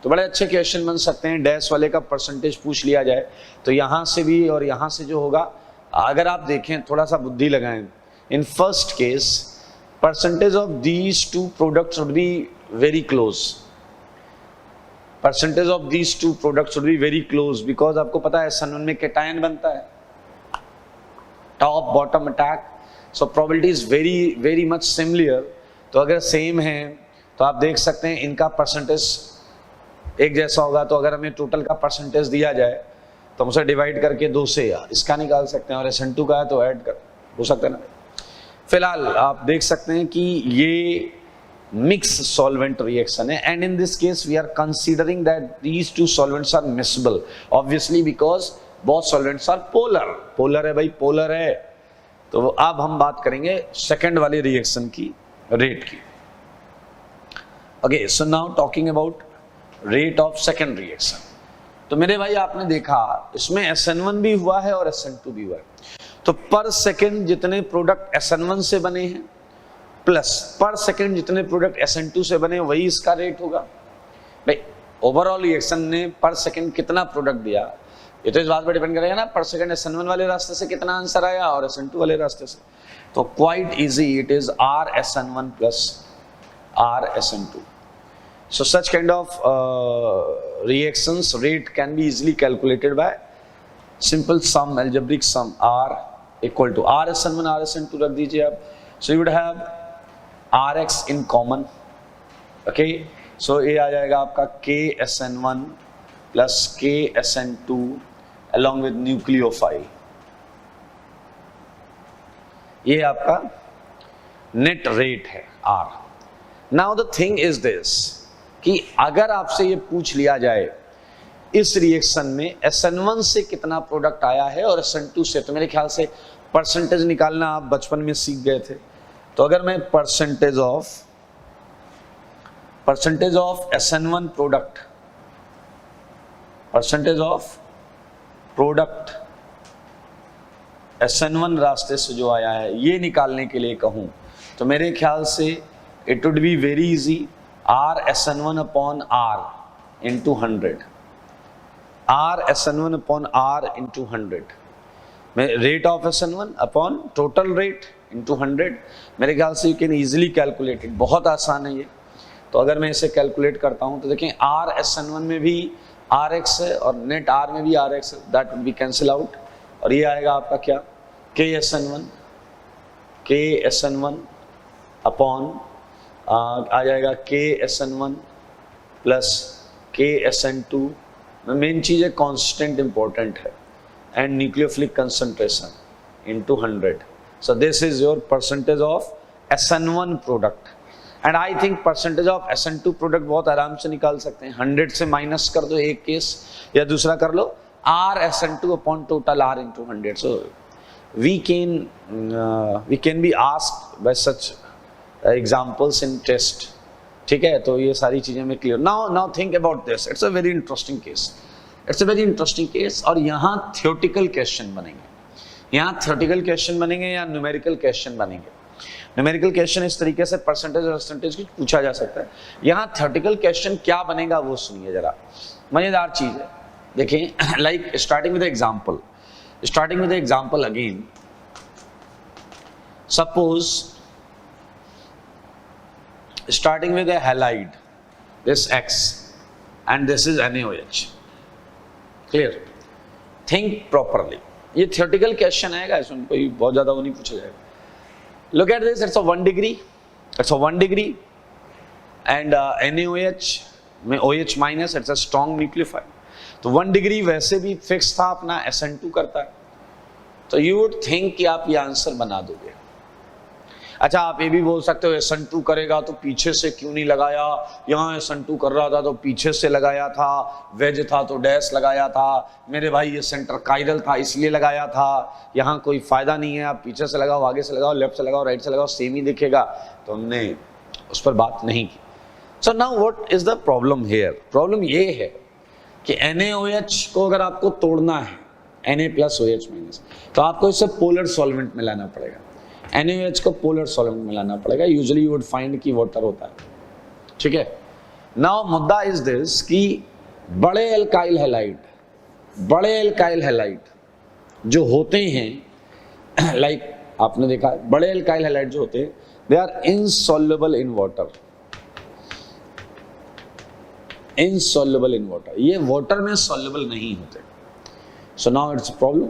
तो बड़े अच्छे क्वेश्चन बन सकते हैं, डैश वाले का परसेंटेज पूछ लिया जाए तो यहाँ से भी और यहाँ से जो होगा, अगर आप देखें थोड़ा सा बुद्धि लगाएं, in first case percentage of these two products would be very close, percentage of these two products would be very close, because आपको पता है SN1 में कैटायन बनता है, top bottom attack, so probability is very very much similar. तो अगर same है तो आप देख सकते हैं इनका परसेंटेज एक जैसा होगा। तो अगर हमें टोटल का परसेंटेज दिया जाए तो हम उसे डिवाइड करके 2 से इसका निकाल सकते हैं, और SN2 का है तो ऐड कर हो सकता है ना। फिलहाल आप देख सकते हैं कि ये मिक्स सॉल्वेंट रिएक्शन है, and in this case we are considering that these two solvents are miscible, obviously because both solvents are polar. Polar है भाई, पोलर है। तो अब हम बात करेंगे सेकंड वाली रिएक्शन की रेट की। Okay, so now talking about rate of second reaction. तो मेरे भाई आपने देखा इसमें SN1 भी हुआ है और SN2 भी हुआ है। तो पर सेकंड जितने प्रोडक्ट SN1 से बने हैं प्लस पर सेकंड जितने प्रोडक्ट SN2 से बने, वही इसका रेट होगा। भाई ओवरऑल रिएक्शन ने पर सेकंड कितना प्रोडक्ट दिया, ये तो इस बात पर डिपेंड करेगा ना पर सेकंड SN1 वाले रास्ते से कितना आंसर आया और SN2 वाले रास्ते से। तो quite easy, it is RSN1 plus RSN2. So such kind of reactions rate can be easily calculated by simple sum, algebraic sum R equal to RSN1 RSN2 रख दीजिए आप। So you would have RX in common, okay? So ये आ जाएगा आपका KSN1 plus KSN2 along with nucleophile। ये आपका net rate है R। Now the thing is this कि अगर आपसे ये पूछ लिया जाए इस रिएक्शन में SN1 से कितना प्रोडक्ट आया है और SN2 से, तो मेरे ख्याल से परसेंटेज निकालना आप बचपन में सीख गए थे। तो अगर मैं percentage of SN1 product, percentage of product SN1 रास्ते से जो आया है ये निकालने के लिए कहूं, तो मेरे ख्याल से it would be very easy, RSN1 upon R into 100, RSN1 upon R into 100, rate of SN1 upon total rate into 100। मेरे ख्याल से you can easily calculate it, बहुत आसान है ये। तो अगर मैं इसे कैलकुलेट करता हूँ तो देखें RSN1 में भी RX है और नेट R में भी RX है, that will be cancel out, और ये आएगा आपका क्या KSN1 upon आ जाएगा KSN1 प्लस KSN2। मेन चीज़ है कांस्टेंट इंपॉर्टेंट है, and nucleophilic concentration into 100। So this is your percentage of SN1 product, and I think percentage of SN2 product बहुत आराम से निकाल सकते हैं। 100 से माइनस कर दो एक केस, या दूसरा कर लो RSN2 upon total R into 100। So we can be asked by such examples in test, ठीक है। तो ये सारी चीजें में clear. Now think about this, it's a very interesting case, it's a very interesting case. और यहाँ थियोरेटिकल क्वेश्चन बनेंगे, यहाँ थियोरेटिकल क्वेश्चन बनेंगे या न्यूमेरिकल क्वेश्चन बनेंगे। न्यूमेरिकल क्वेश्चन इस तरीके से परसेंटेज और परसेंटेज कुछ पूछा जा सकता है, यहाँ थियोरेटिकल क्वेश्चन क्या बनेगा वो सुनिए जरा, मजेदार चीज है। देखिए like starting with example again, suppose starting with a halide, this X and this is NaOH, clear? Think properly, ये theoretical question आएगा, इसमें कोई बहुत ज़्यादा वो नहीं पूछा जाएगा। Look at this, it's a 1 degree, and NaOH में OH minus, it's a strong nucleophile। तो 1 degree वैसे भी फिक्स था अपना, SN2 करता है, तो you would think कि आप ये आंसर बना दोगे। अच्छा, आप ये भी बोल सकते हो SN2 करेगा तो पीछे से क्यों नहीं लगाया, यहाँ SN2 कर रहा था तो पीछे से लगाया था, वेज था तो डैश लगाया था, मेरे भाई ये सेंटर काइरल था इसलिए लगाया था, यहाँ कोई फायदा नहीं है, आप पीछे से लगाओ, आगे से लगाओ, लेफ्ट से लगाओ, राइट से लगाओ, सेम ही दिखेगा। तो हमने उस पर बात नहीं की। So now what is the problem here? Problem ये है कि NaOH को अगर आपको तोड़ना है, Na प्लस OH माइनस, तो आपको इसे पोलर सॉल्वेंट में लाना पड़ेगा। NaOH को पोलर सॉल्वेंट में लाना पड़ेगा, यूजुअली यू वुड फाइंड कि वाटर होता है, ठीक है। नाउ मुद्दा इज दिस कि बड़े एल्काइल हैलाइड जो होते हैं, लाइक आपने देखा बड़े एल्काइल हैलाइड जो होते हैं, they are insoluble in water, ये वाटर में सॉल्युबल नहीं होते। So now it's a problem,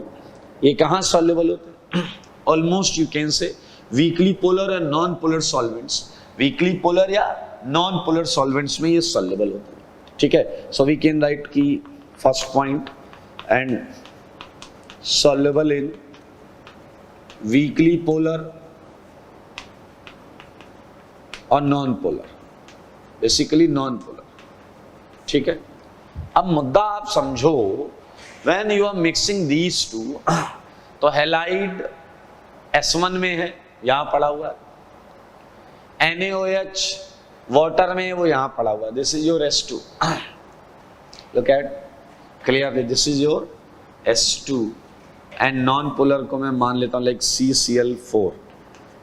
ये कहाँ सॉल्युबल होते हैं? Almost you can say weakly polar and non polar solvents, weakly polar या नॉन पोलर सॉल्वेंट्स में ये सॉल्युबल होते हैं, ठीक है। सो वी कैन राइट की first point, and soluble in weakly polar और non polar, basically non polar, ठीक है। अब मुद्दा आप समझो, when you are mixing these two, तो हैलाइड S1 में है, यहां पड़ा हुआ है, NaOH वाटर में वो यहां पड़ा हुआ है, this is your S2, look at clearly, this is your S2, and non polar को मैं मान लेता हूं like CCl4,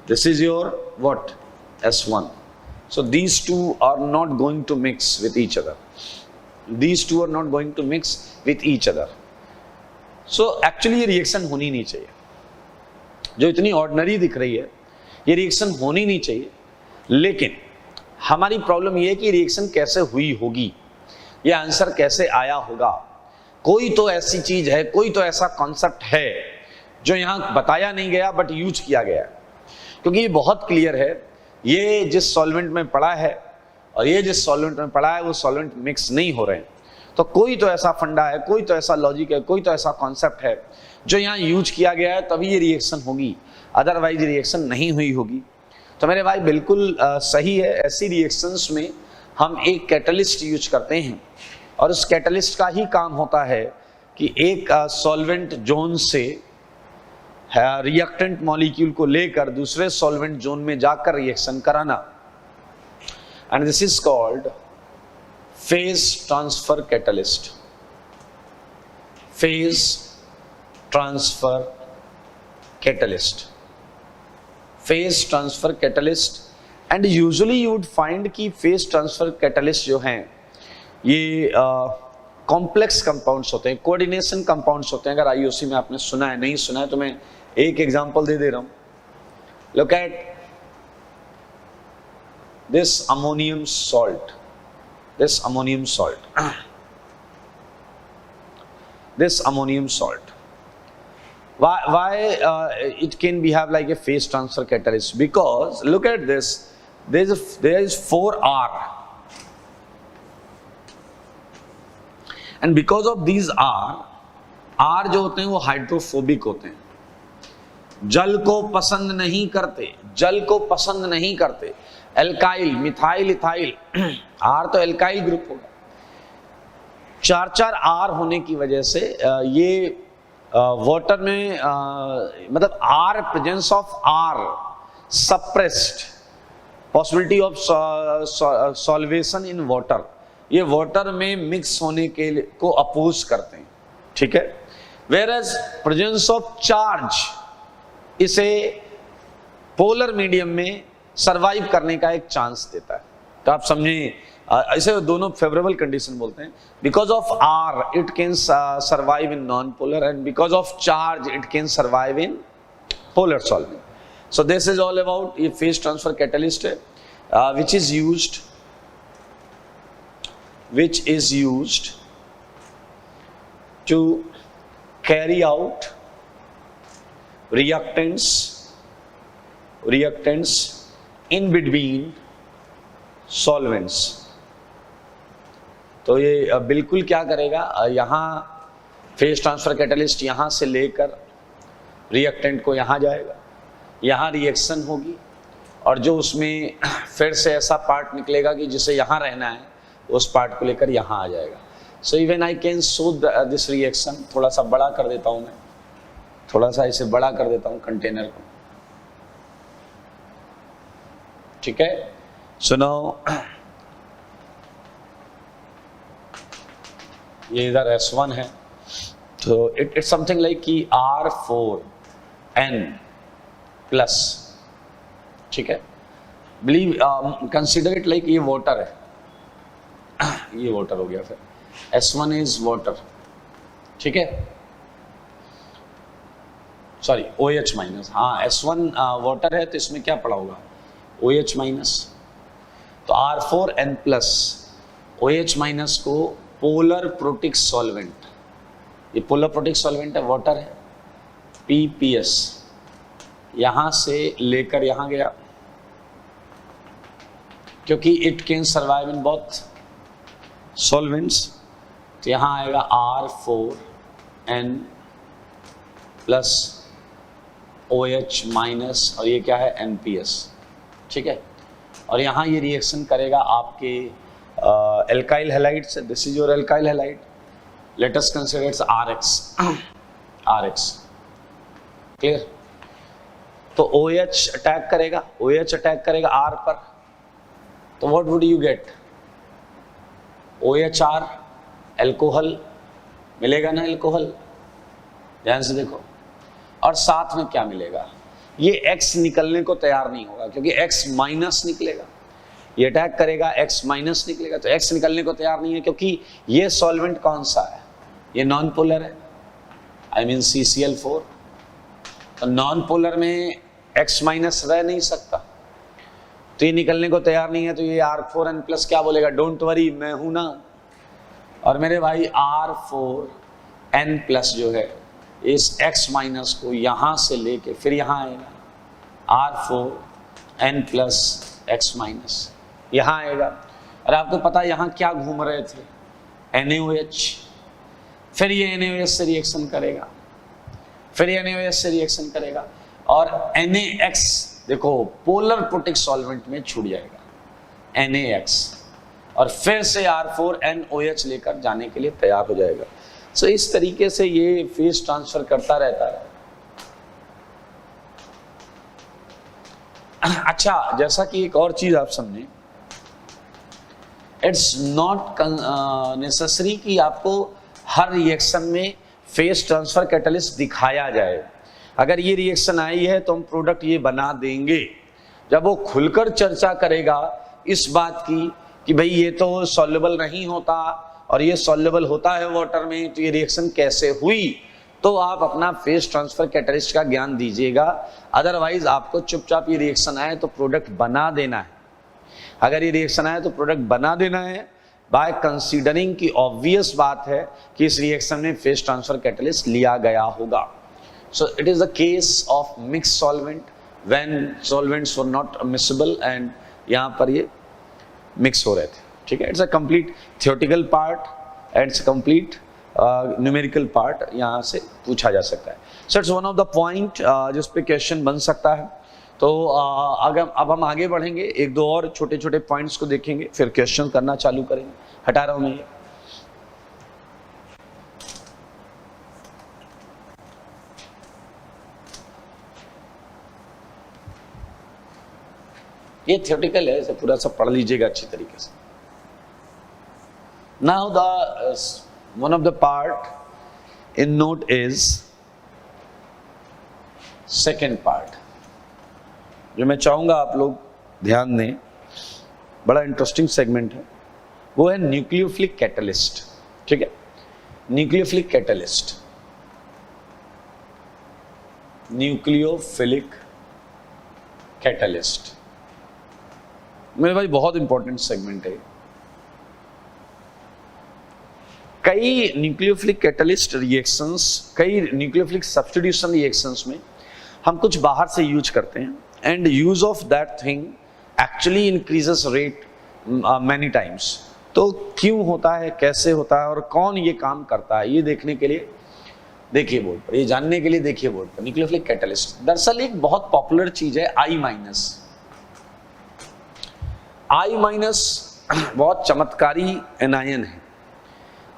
this is your what, S1. So these two are not going to mix with each other. These two are not going to mix with each other. So actually ये reaction होनी नहीं चाहिए, जो इतनी ordinary दिख रही है ये रिएक्शन होनी नहीं चाहिए, लेकिन हमारी प्रॉब्लम ये है कि रिएक्शन कैसे हुई होगी, ये आंसर कैसे आया होगा। कोई तो ऐसी चीज है, कोई तो ऐसा कॉन्सेप्ट है जो यहाँ बताया नहीं गया बट यूज किया गया है, क्योंकि ये बहुत क्लियर है, ये जिस सॉल्वेंट में पड़ा है और ये जिस सॉल्वेंट में पड़ा है वो सॉल्वेंट मिक्स नहीं हो रहे हैं। तो कोई तो ऐसा फंडा है, कोई तो ऐसा लॉजिक है, कोई तो ऐसा कॉन्सेप्ट है जो यहाँ यूज किया गया है, तभी ये रिएक्शन होगी, अदरवाइज रिएक्शन नहीं हुई होगी। तो मेरे भाई बिल्कुल सही है, ऐसी रिएक्शंस में हम एक कैटलिस्ट यूज करते हैं और उस कैटलिस्ट का ही काम होता है कि एक सॉल्वेंट जोन से रिएक्टेंट मॉलिक्यूल को लेकर दूसरे सॉल्वेंट जोन में जाकर रिएक्शन कराना, and this is called phase transfer catalyst, phase transfer catalyst, phase transfer catalyst. And usually you would find कि फेज ट्रांसफर कैटलिस्ट जो हैं ये कॉम्प्लेक्स कंपाउंड्स होते हैं, कोऑर्डिनेशन कंपाउंड्स होते हैं। अगर आईओसी में आपने सुना है, नहीं सुना है तो मैं एक एग्जांपल दे रहा हूं, look at this ammonium salt, this ammonium salt, this ammonium salt, why it can be have like a phase transfer catalyst, because look at this, there is 4R, and because of these R जो होते हैं वो hydrophobic होते हैं, जल को पसंद नहीं करते, जल को पसंद नहीं करते। एल्काइल, मिथाइल, इथाइल, आर तो एल्काइल ग्रुप होगा। 4 आर होने की वजह से ये वाटर में मतलब R, presence of R suppressed possibility of solvation in water, ये वाटर में मिक्स होने के को अपोज करते हैं, ठीक है। वेयरएज प्रेजेंस ऑफ चार्ज इसे पोलर मीडियम में सरवाइव करने का एक चांस देता है। तो आप समझिए, इसे दोनों फेवरेबल कंडीशन बोलते हैं। Because of R it can survive in non polar, and because of charge it can survive in polar solvent. So this is all about ये फेज ट्रांसफर कैटलिस्ट है, which is used to carry out reactants in between solvents। तो ये बिल्कुल क्या करेगा, यहाँ phase transfer catalyst यहाँ से लेकर रिएक्टेंट को यहाँ जाएगा, यहाँ रिएक्शन होगी, और जो उसमें फिर से ऐसा पार्ट निकलेगा कि जिसे यहाँ रहना है उस पार्ट को लेकर यहाँ आ जाएगा। So even I can show this reaction, थोड़ा सा बड़ा कर देता हूँ मैं, थोड़ा सा इसे बड़ा कर देता हूँ कंटेनर को, ठीक है। सो नाउ ये इधर S1 है, तो इट्स समथिंग लाइक कि R4N प्लस, ठीक है। बिलीव कंसिडर इट लाइक ये वाटर है, ये वाटर हो गया, फिर S1 इज वाटर, ठीक है, सॉरी OH माइनस, हाँ S1 वाटर है तो इसमें क्या पड़ा होगा OH माइनस, तो R4N प्लस OH माइनस को पोलर प्रोटिक सॉल्वेंट, ये पोलर प्रोटिक सॉल्वेंट है, वाटर है, PPS यहां से लेकर यहां गया, क्योंकि it can survive in both solvents, तो यहां आएगा R4N प्लस OH माइनस, और ये क्या है NPS, ठीक है। और यहाँ ये रिएक्शन करेगा आपके एल्काइल हैलाइड से। This is your alkyl halide, let us consider it's RH, clear. तो OH अटैक करेगा, OH अटैक करेगा R पर, तो what would you gate, OHR, alcohol मिलेगा ना, एल्कोहल, ध्यान से देखो। और साथ में क्या मिलेगा, ये X निकलने को तैयार नहीं होगा क्योंकि X माइनस निकलेगा, ये अटैक करेगा X माइनस निकलेगा, तो X निकलने को तैयार नहीं है क्योंकि ये सॉल्वेंट कौन सा है, ये नॉन पोलर है, आई मीन CCl4। तो नॉन पोलर में X माइनस रह नहीं सकता, तो ये निकलने को तैयार नहीं है, तो ये R4N प्लस क्या बोलेगा, डोंट वरी मैं हूं ना। और मेरे भाई R4N प्लस जो है इस X माइनस को यहां से लेके फिर यहां आएगा, R4N प्लस X माइनस यहां आएगा। और आपको पता है यहां क्या घूम रहे थे, NaOH, फिर ये NaOH से रिएक्शन करेगा, फिर ये NaOH से रिएक्शन करेगा, और NaX देखो पोलर प्रोटिक सॉल्वेंट में छूट जाएगा NaX, और फिर से R4NOH लेकर जाने के लिए तैयार हो जाएगा। सो इस तरीके से ये फेज ट्रांसफर करता रहता है। अच्छा, जैसा कि एक और चीज आप समझे, इट्स नॉट नेसेसरी कि आपको हर रिएक्शन में फेज ट्रांसफर कैटलिस्ट दिखाया जाए। अगर ये रिएक्शन आई है तो हम प्रोडक्ट ये बना देंगे। जब वो खुलकर चर्चा करेगा इस बात की कि भाई ये तो सॉल्युबल नहीं होता और ये सॉल्युबल होता है वाटर में, तो ये रिएक्शन कैसे हुई, तो आप अपना फेज ट्रांसफर कैटलिस्ट का ज्ञान दीजिएगा। अदरवाइज आपको चुपचाप ये रिएक्शन आए तो प्रोडक्ट बना देना है। अगर ये रिएक्शन आए तो प्रोडक्ट बना देना है बाय कंसीडरिंग की ऑब्वियस बात है कि इस रिएक्शन में फेज ट्रांसफर कैटलिस्ट लिया गया होगा। So it is the case of mix solvent when solvents were not miscible and यहाँ पर ये मिक्स हो रहे थे, ठीक है। It's a complete theoretical part and it's complete numerical part यहाँ से पूछा जा सकता है। So it's one of the point जिस पे क्वेश्चन बन सकता है। तो अगर अब हम आगे बढ़ेंगे, एक दो और छोटे छोटे पॉइंट्स को देखेंगे, फिर क्वेश्चन करना चालू करेंगे। हटा रहा हूं मैं ये थियोरेटिकल है, इसे पूरा सब पढ़ लीजिएगा अच्छी तरीके से। Now the one of the part in note is second part, जो मैं चाहूंगा आप लोग ध्यान दें, बड़ा इंटरेस्टिंग सेगमेंट है, वो है न्यूक्लियोफिलिक कैटलिस्ट, ठीक है। न्यूक्लियोफिलिक कैटलिस्ट, न्यूक्लियोफिलिक कैटलिस्ट मेरे भाई बहुत इंपॉर्टेंट सेगमेंट है। कई न्यूक्लियोफिलिक कैटलिस्ट रिएक्शंस, कई न्यूक्लियोफिलिक सब्स्टिट्यूशन रिएक्शंस में हम कुछ बाहर से यूज करते हैं, and use of that thing actually increases rate many times. तो क्यों होता है, कैसे होता है और कौन ये काम करता है, ये देखने के लिए देखिए बोर्ड पर, ये जानने के लिए देखिए बोर्ड पर। न्यूक्लियोफिलिक कैटलिस्ट दरअसल एक बहुत पॉपुलर चीज है, I माइनस। I माइनस बहुत चमत्कारी एनायन है,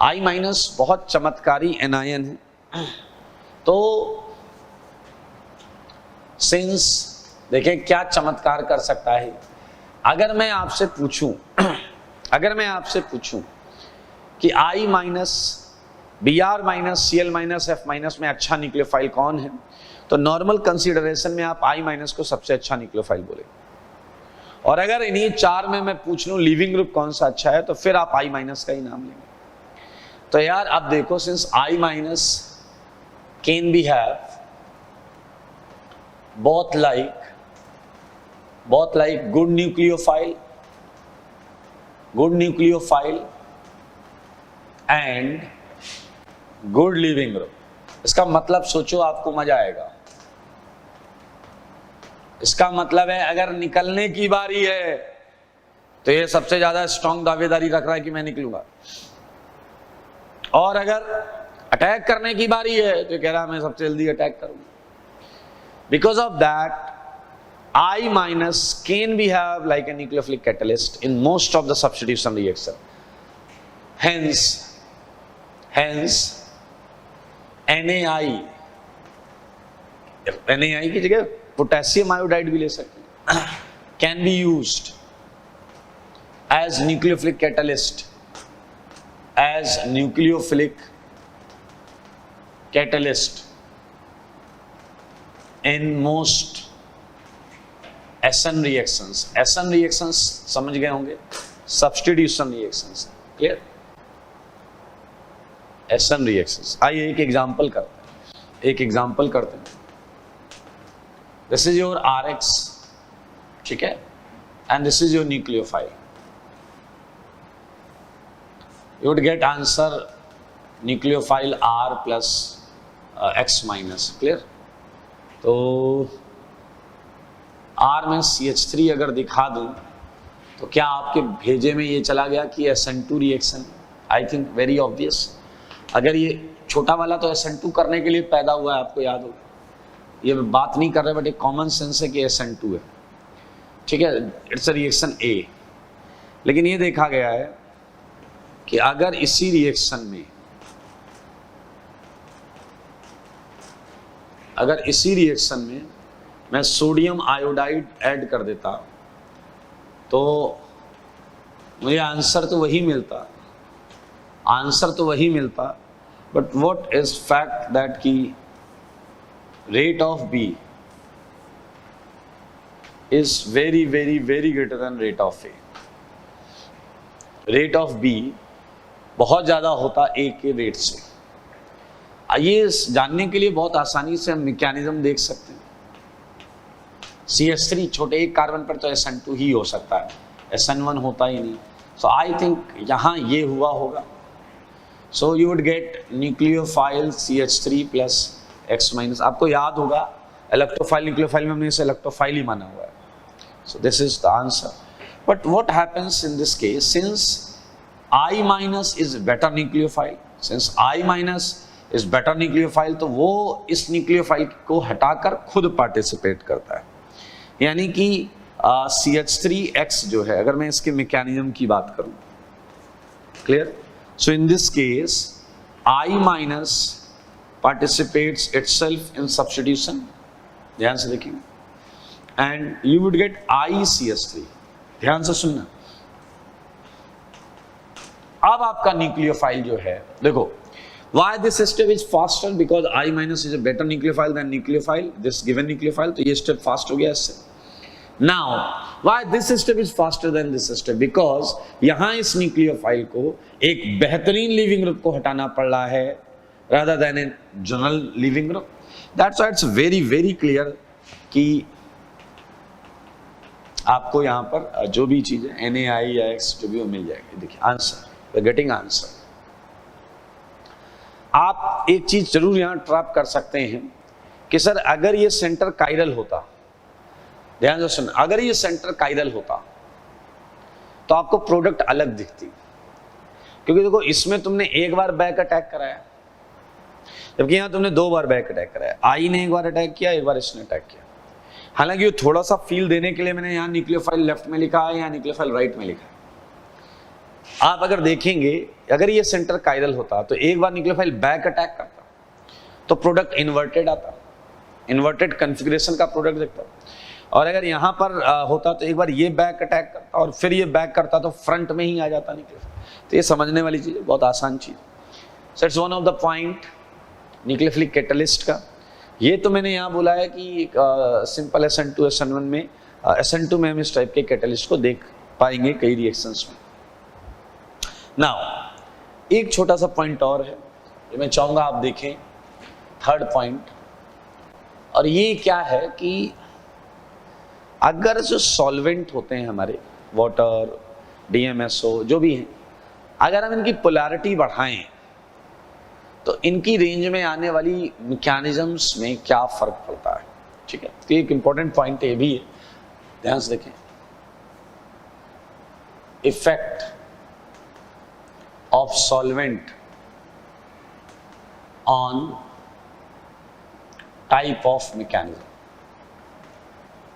I माइनस बहुत चमत्कारी एनायन है। तो सिंस देखें क्या चमत्कार कर सकता है। अगर मैं आपसे पूछूं अगर मैं आपसे पूछूं कि I minus, Br minus, Cl minus, F minus में अच्छा न्यूक्लियोफाइल कौन है, तो नॉर्मल कंसीडरेशन में आप I माइनस को सबसे अच्छा न्यूक्लियोफाइल बोलेंगे। और अगर इन्हीं चार में मैं पूछ लूं लीविंग ग्रुप कौन सा अच्छा है, तो फिर आप I माइनस का ही नाम लेंगे। तो यार अब देखो, since I minus can be have both like good nucleophile and good leaving group। इसका मतलब सोचो, आपको मजा आएगा। इसका मतलब है अगर निकलने की बारी है तो ये सबसे ज्यादा स्ट्रॉन्ग दावेदारी रख रहा है कि मैं निकलूंगा, और अगर अटैक करने की बारी है तो कह रहा है मैं सबसे जल्दी अटैक करूंगा। Because of that I minus can we have like a nucleophilic catalyst in most of the substitution reaction. Hence NaI की जगह पोटेशियम आयोडाइड भी ले सकते हैं, can be used as nucleophilic catalyst in most SN reactions. SN reactions समझ गए होंगे, substitution reactions, clear? SN reactions. आइए एक एग्जाम्पल करते हैं. This is your RX, ठीक है, and this is your nucleophile. You would get answer nucleophile R plus X minus, clear? तो R में CH3 अगर दिखा दूं तो क्या आपके भेजे में ये चला गया कि SN2 reaction? I think very obvious. अगर ये छोटा वाला तो SN2 करने के लिए पैदा हुआ है, आपको याद हो, ये बात नहीं कर रहे, बट एक कॉमन सेंस है कि SN2 है, ठीक है, इट्स अ रिएक्शन A. लेकिन ये देखा गया है कि अगर इसी रिएक्शन में मैं सोडियम आयोडाइड ऐड कर देता तो मुझे आंसर तो वही मिलता, but what is fact that की rate of B is very very very greater than rate of A. Rate of B बहुत ज्यादा होता A के रेट से. ये जानने के लिए बहुत आसानी से हम मैकेनिज्म देख सकते हैं. CH3 छोटे एक कार्बन पर तो SN2 ही हो सकता है, SN1 होता ही नहीं. सो आई थिंक यहाँ ये हुआ होगा. सो you would gate nucleophile CH3 plus X minus. आपको याद होगा इलेक्ट्रोफाइल न्यूक्लियोफाइल में हमने इसे इलेक्ट्रोफाइल ही माना हुआ है. सो this is the answer. But what happens in this case, since I minus is better nucleophile, तो वो इस न्यूक्लियोफाइल को हटाकर खुद पार्टिसिपेट करता है. यानी कि CH3X जो है, अगर मैं इसके मैकेनिज्म की बात करूं, clear? So in this case I minus participates itself in substitution, ध्यान से देखिए, and you would gate ICH3. ध्यान से सुनना. अब आपका न्यूक्लियोफाइल जो है, देखो, why this step is faster, because I minus is a better nucleophile than nucleophile, this given nucleophile, तो ये step fast हो गया इससे. Now why this step is faster than this step, because यहाँ इस न्यूक्लियोफाइल को एक बेहतरीन लिविंग ग्रुप को हटाना पड़ रहा है rather than a general leaving group. That's why it's very very clear कि आपको यहाँ पर जो भी चीजें NaI या X जो भी वो मिल जाएगी. देखिए आंसर, we're getting answer. आप एक चीज जरूर यहां ट्रैप कर सकते हैं कि सर अगर ये सेंटर काइरल होता, ध्यान से सुन, अगर ये सेंटर काइरल होता तो आपको प्रोडक्ट अलग दिखती, क्योंकि देखो इसमें तुमने एक बार बैक अटैक कराया, जबकि यहां तुमने 2 बार बैक अटैक कराया. आई ने एक बार अटैक किया, एक बार इसने अटैक किया. हालांकि ये थोड़ा सा फील देने के लिए मैंने यहाँ न्यूक्लियोफाइल लेफ्ट में लिखा है, यहाँ न्यूक्लियोफाइल राइट में लिखा है. आप अगर देखेंगे, अगर ये सेंटर काइरल होता तो एक बार न्यूक्लियोफाइल बैक अटैक करता तो प्रोडक्ट इन्वर्टेड आता, इन्वर्टेड कॉन्फ़िगरेशन का प्रोडक्ट दिखता. और अगर यहाँ पर होता तो एक बार ये बैक अटैक करता और फिर ये बैक करता तो फ्रंट में ही आ जाता न्यूक्लियोफाइल. तो ये समझने वाली चीज है, बहुत आसान चीज. सो it's one of the point nucleophilic catalyst का. ये तो मैंने यहाँ बोला है कि सिंपल SN2 SN1 में, SN2 में हम इस टाइप के कैटलिस्ट को देख पाएंगे कई रिएक्शंस में. नाउ एक छोटा सा पॉइंट और है जो मैं चाहूंगा आप देखें, थर्ड पॉइंट, और ये क्या है कि अगर जो सॉल्वेंट होते हैं हमारे, वाटर, DMSO जो भी हैं, अगर हम इनकी पोलैरिटी बढ़ाएं तो इनकी रेंज में आने वाली मैकेनिज्म्स में क्या फर्क पड़ता है. ठीक है, तो एक इंपॉर्टेंट पॉइंट ये भी है, ध्यान से देखें. Effect of solvent on type of mechanism.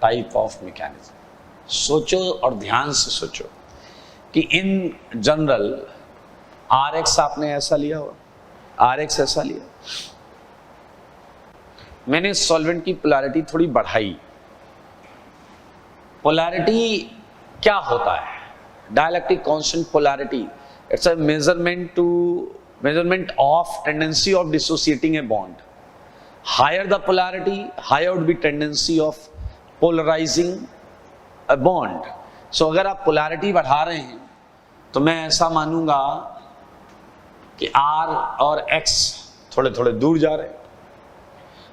Type of mechanism. सोचो और ध्यान से सोचो कि इन जनरल RX आपने ऐसा लिया हो, RX ऐसा लिया, मैंने सॉल्वेंट की पोलैरिटी थोड़ी बढ़ाई। पोलैरिटी क्या होता है? Dielectric constant polarity, it's a measurement of tendency of dissociating a bond. Higher the polarity, higher would be tendency of polarizing a bond. So अगर आप पोलैरिटी बढ़ा रहे हैं तो मैं ऐसा मानूंगा कि R और X थोड़े थोड़े दूर जा रहे हैं,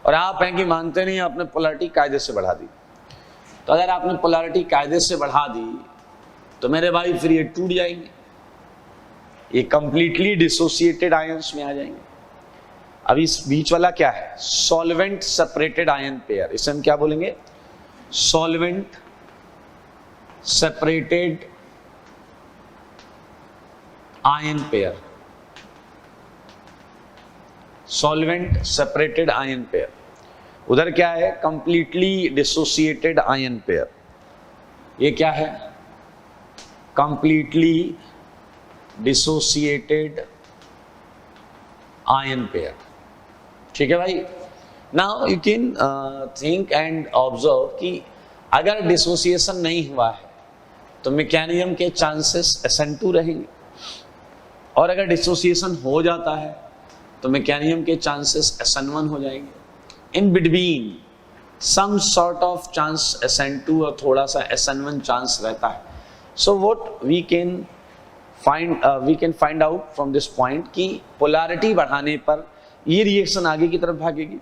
और आप हैं कि मानते नहीं, आपने पोलैरिटी कायदे से बढ़ा दी। तो अगर आपने पोलैरिटी कायदे से बढ़ा दी तो मेरे भाई फिर ये टूट जाएंगे, ये कंप्लीटली डिसोसिएटेड आयंस में आ जाएंगे। अब इस बीच वाला क्या है? Solvent separated ion pair. इसे हम क्या बोलेंगे? Solvent separated ion pair. Solvent separated ion pair. उधर क्या है? Completely dissociated ion pair. ये क्या है? Completely dissociated ion pair. ठीक है भाई। Now you can think and observe कि अगर डिसोसिएशन नहीं हुआ है तो मैकेनिज्म के चांसेस SN2 रहेंगे, और अगर डिसोसिएशन हो जाता है तो मैकेनिज्म के चांसेस SN1 हो जाएंगे। In between some sort of chance SN2 और थोड़ा सा SN1 चांस रहता है। So what we can find out from this point कि पोलैरिटी बढ़ाने पर ये रिएक्शन आगे की तरफ भागेगी,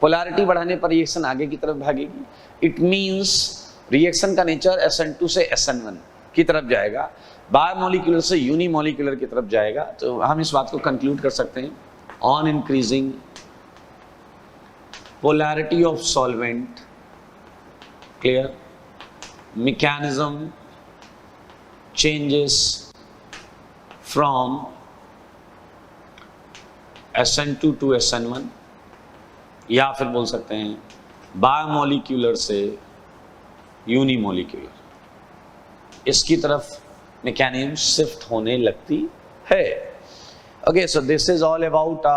पोलैरिटी बढ़ाने पर रिएक्शन आगे की तरफ भागेगी। इट मींस रिएक्शन का नेचर SN2 से SN1 की तरफ जाएगा, बायोमोलिकुलर से यूनिमोलिकुलर की तरफ जाएगा। तो हम इस बात को कंक्लूड कर सकते हैं, on increasing polarity of solvent, clear, mechanism changes from SN2 to SN1, या फिर बोल सकते हैं बायोमोलिक्यूलर से यूनिमोलिक्यूलर, इसकी तरफ मैकेनिज्म शिफ्ट होने लगती है। Okay, so this is all about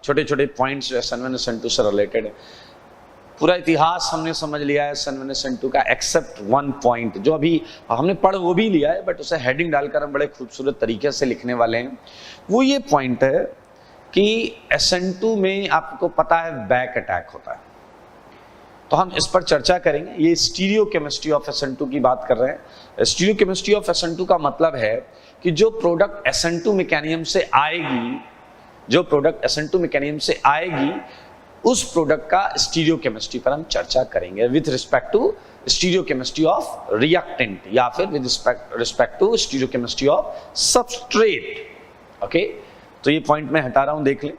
छोटे छोटे पॉइंट्स जो SN1 SN2 से रिलेटेड है। पूरा इतिहास हमने समझ लिया है SN1 SN2 का, एक्सेप्ट वन पॉइंट जो अभी हमने पढ़ वो भी लिया है, बट उसे हेडिंग डालकर हम बड़े खूबसूरत तरीके से लिखने वाले हैं। वो ये पॉइंट है कि SN2 में आपको पता है बैक अटैक होता है, तो हम इस पर चर्चा करेंगे। ये स्टीरियो केमिस्ट्री ऑफ SN2 की बात कर रहे हैं। स्टीरियो केमिस्ट्री ऑफ SN2 का मतलब है कि जो प्रोडक्ट SN2 मैकेनिज्म से आएगी, जो प्रोडक्ट SN2 मैकेनिज्म से आएगी, उस प्रोडक्ट का स्टीरियो केमिस्ट्री पर हम चर्चा करेंगे with respect to stereo chemistry of reactant, या फिर with respect to stereo chemistry of substrate. Okay, तो ये पॉइंट मैं हटा रहा हूं, देख लें।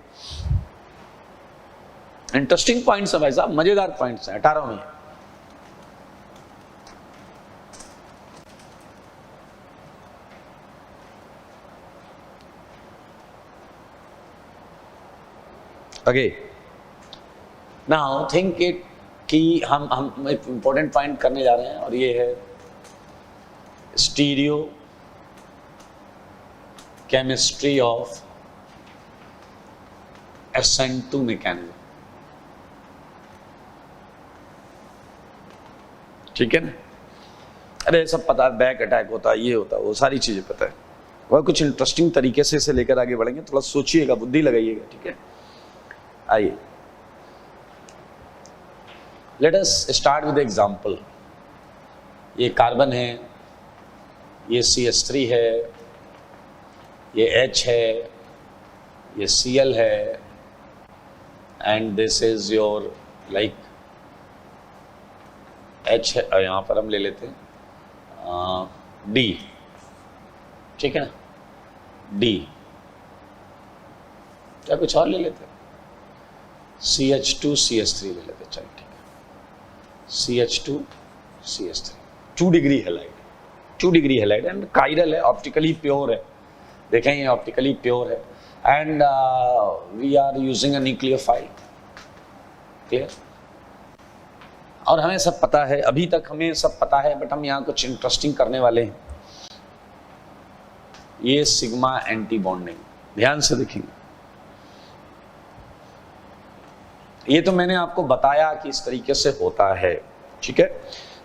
इंटरेस्टिंग पॉइंट्स है भाई साहब, मजेदार पॉइंट्स हैं, हटा रहा हूं। ओके, नाउ थिंक इट कि हम एक इंपॉर्टेंट पॉइंट करने जा रहे हैं, और ये है stereo chemistry of SN2 mechanism. ठीक है ना? अरे सब पता है, बैक अटैक होता है, ये होता है, वो सारी चीजें पता है। वह कुछ इंटरेस्टिंग तरीके से इसे लेकर आगे बढ़ेंगे, थोड़ा सोचिएगा, बुद्धि लगाइएगा। ठीक है, आइए let us start with example. ये कार्बन है, ये CH3 है, ये H है, ये Cl है, and this is your like H है, यहाँ पर हम ले लेते हैं D। ठीक है ना, D, क्या कुछ और ले लेते हैं? CH2 CH3 ले लेते हैं, चलो ठीक है। CH2 CH3 2 degree halide, 2 degree halide and chiral है, ऑप्टिकली प्योर है। देखें ये ऑप्टिकली प्योर है, and we are using a nucleophile. Clear? और हमें सब पता है, अभी तक हमें सब पता है, बट हम यहाँ कुछ इंटरेस्टिंग करने वाले हैं। ये सिग्मा एंटी बॉन्डिंग, ध्यान से देखेंगे। ये तो मैंने आपको बताया कि इस तरीके से होता है, ठीक है।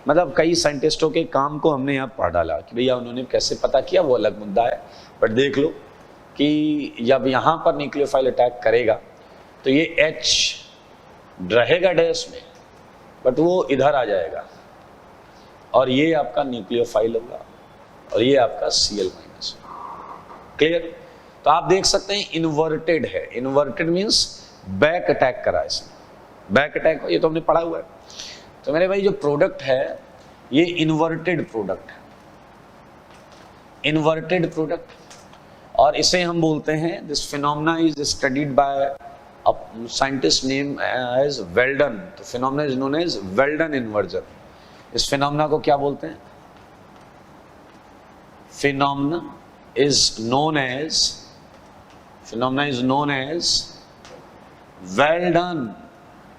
मतलब कई साइंटिस्टों के काम को हमने यहाँ पढ़ डाला कि भैया उन्होंने कैसे पता किया, वो अलग मुद्दा है। बट देख लो कि जब यहाँ पर न्यूक्लियोफाइल अटैक करेगा तो ये H रहेगा डैश में, बट वो इधर आ जाएगा और ये आपका न्यूक्लियोफाइल होगा और ये आपका Cl-। क्लियर? तो आप देख सकते हैं इन्वर्टेड है। इन्वर्टेड मीन्स बैक अटैक करा इसने, बैक अटैक, ये तो हमने पढ़ा हुआ है। तो मेरे भाई जो प्रोडक्ट है ये इन्वर्टेड प्रोडक्ट है, इन्वर्टेड प्रोडक्ट, और इसे हम बोलते हैं, this phenomena is studied by scientist name as Walden. तो phenomena is known as Walden inversion. इस फिनोमेना को क्या बोलते हैं? Phenomena is known as Walden.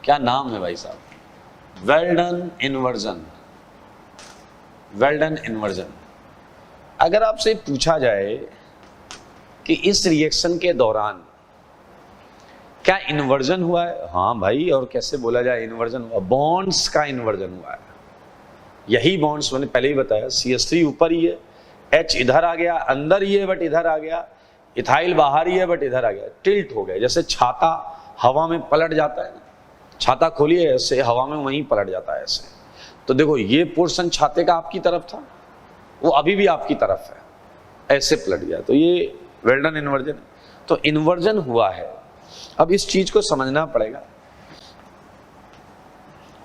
क्या नाम है भाई साहब? Walden inversion, Walden inversion. अगर आपसे पूछा जाए कि इस रिएक्शन के दौरान क्या इन्वर्जन हुआ है? हाँ भाई, और कैसे बोला जाए इन्वर्जन हुआ? बॉन्ड्स का इन्वर्जन हुआ है। यही बॉन्ड्स मैंने पहले ही बताया, CH3 ऊपर ही है, H इधर आ गया, अंदर ही है बट इधर आ गया, इथाइल बाहर ही है बट इधर आ गया, टिल्ट हो गया। जैसे छाता हवा में पलट जाता है ना, छाता खोलिए ऐसे हवा में वहीं पलट जाता है ऐसे। तो देखो ये पोर्शन छाते का आपकी तरफ था, वो अभी भी आपकी तरफ है, ऐसे पलट गया, तो ये वेल्डन इन्वर्जन। तो इन्वर्जन हुआ है। अब इस चीज को समझना पड़ेगा।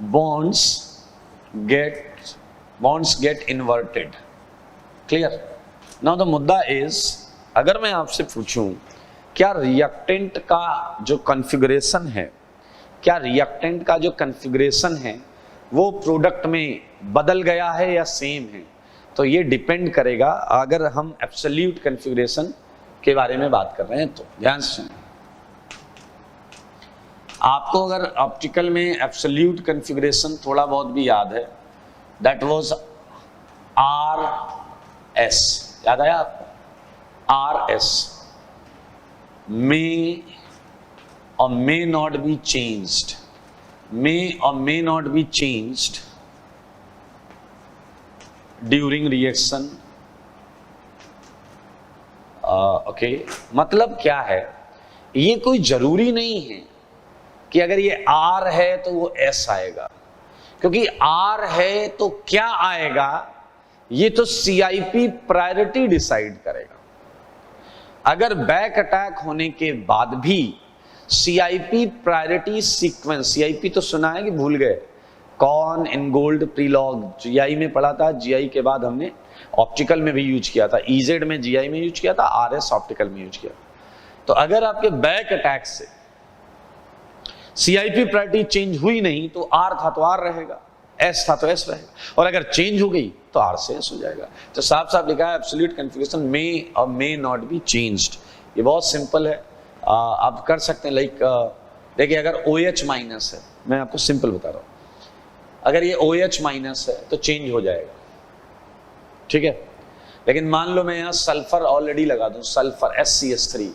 Bonds get inverted. Clear? Now the मुद्दा इज, अगर मैं आपसे पूछूं क्या रिएक्टेंट का जो कॉन्फ़िगरेशन है, क्या रिएक्टेंट का जो कॉन्फ़िगरेशन है वो प्रोडक्ट में बदल गया है या सेम है, तो ये डिपेंड करेगा अगर हम एब्सोल्यूट कॉन्फ़िगरेशन के बारे में बात कर रहे हैं। तो ध्यान से सुनिए, आपको अगर ऑप्टिकल में एब्सोल्यूट कॉन्फ़िगरेशन थोड़ा बहुत भी याद है, दैट वाज RS, याद आया आपको? RS may or may not be changed, may or may not be changed during reaction। Okay, मतलब क्या है? ये कोई जरूरी नहीं है कि अगर ये R है तो वो S आएगा, क्योंकि R है तो क्या आएगा ये तो CIP प्रायोरिटी डिसाइड करेगा। अगर बैक अटैक होने के बाद भी CIP प्रायोरिटी सीक्वेंस, CIP तो सुना है कि भूल गए? कॉर्न इन गोल्ड प्रीलॉग, GI में पढ़ा था, GI के बाद हमने ऑप्टिकल में भी यूज किया था, EZ में GI में यूज किया था, RS ऑप्टिकल में यूज किया। तो अगर आपके बैक अटैक से CIP प्रायोरिटी चेंज हुई नहीं तो R था तो R रहेगा, S था तो S रहेगा, और अगर चेंज हो गई तो R से S हो जाएगा। तो साफ साफ लिखा है एब्सोल्यूट कॉन्फ़िगरेशन मे और मे नॉट बी चेंज्ड। ये बहुत सिंपल है, आप कर सकते हैं। लाइक देखिए, अगर OH माइनस है, मैं आपको सिंपल बता रहा हूँ, अगर ये OH माइनस है तो चेंज हो जाएगा, ठीक है। लेकिन मान लो मैं यहाँ सल्फर ऑलरेडी लगा दूं, सल्फर SCH3,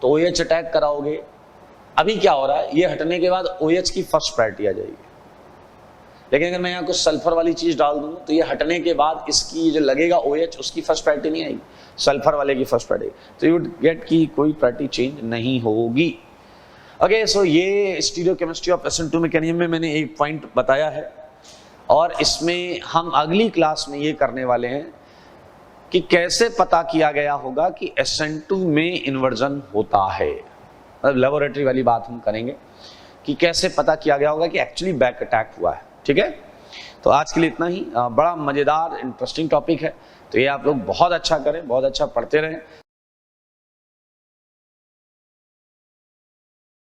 तो OH अटैक कराओगे। अभी क्या हो रहा है, ये हटने के बाद OH की फर्स्ट प्रायोरिटी आ जाएगी। लेकिन अगर मैं यहाँ कुछ सल्फर वाली चीज डाल दूं तो ये हटने के बाद इसकी जो लगेगा OH, उसकी फर्स्ट प्रायोरिटी नहीं आएगी, सल्फर वाले की फर्स्ट प्रायोरिटी। तो यू वुड गेट की कोई प्रायोरिटी चेंज नहीं होगी। ओके, सो ये स्टीरियोकेमिस्ट्री ऑफ SN2 मैकेनिज्म में मैंने एक पॉइंट बताया है, और इसमें हम अगली क्लास में ये करने वाले हैं कि कैसे पता किया गया होगा कि SN2 में इन्वर्जन होता है। मतलब लेबोरेटरी वाली बात हम करेंगे कि कैसे पता किया गया होगा कि एक्चुअली बैक अटैक हुआ है, ठीक है। तो आज के लिए इतना ही। बड़ा मजेदार इंटरेस्टिंग टॉपिक है, तो ये आप लोग बहुत अच्छा करें, बहुत अच्छा पढ़ते रहें।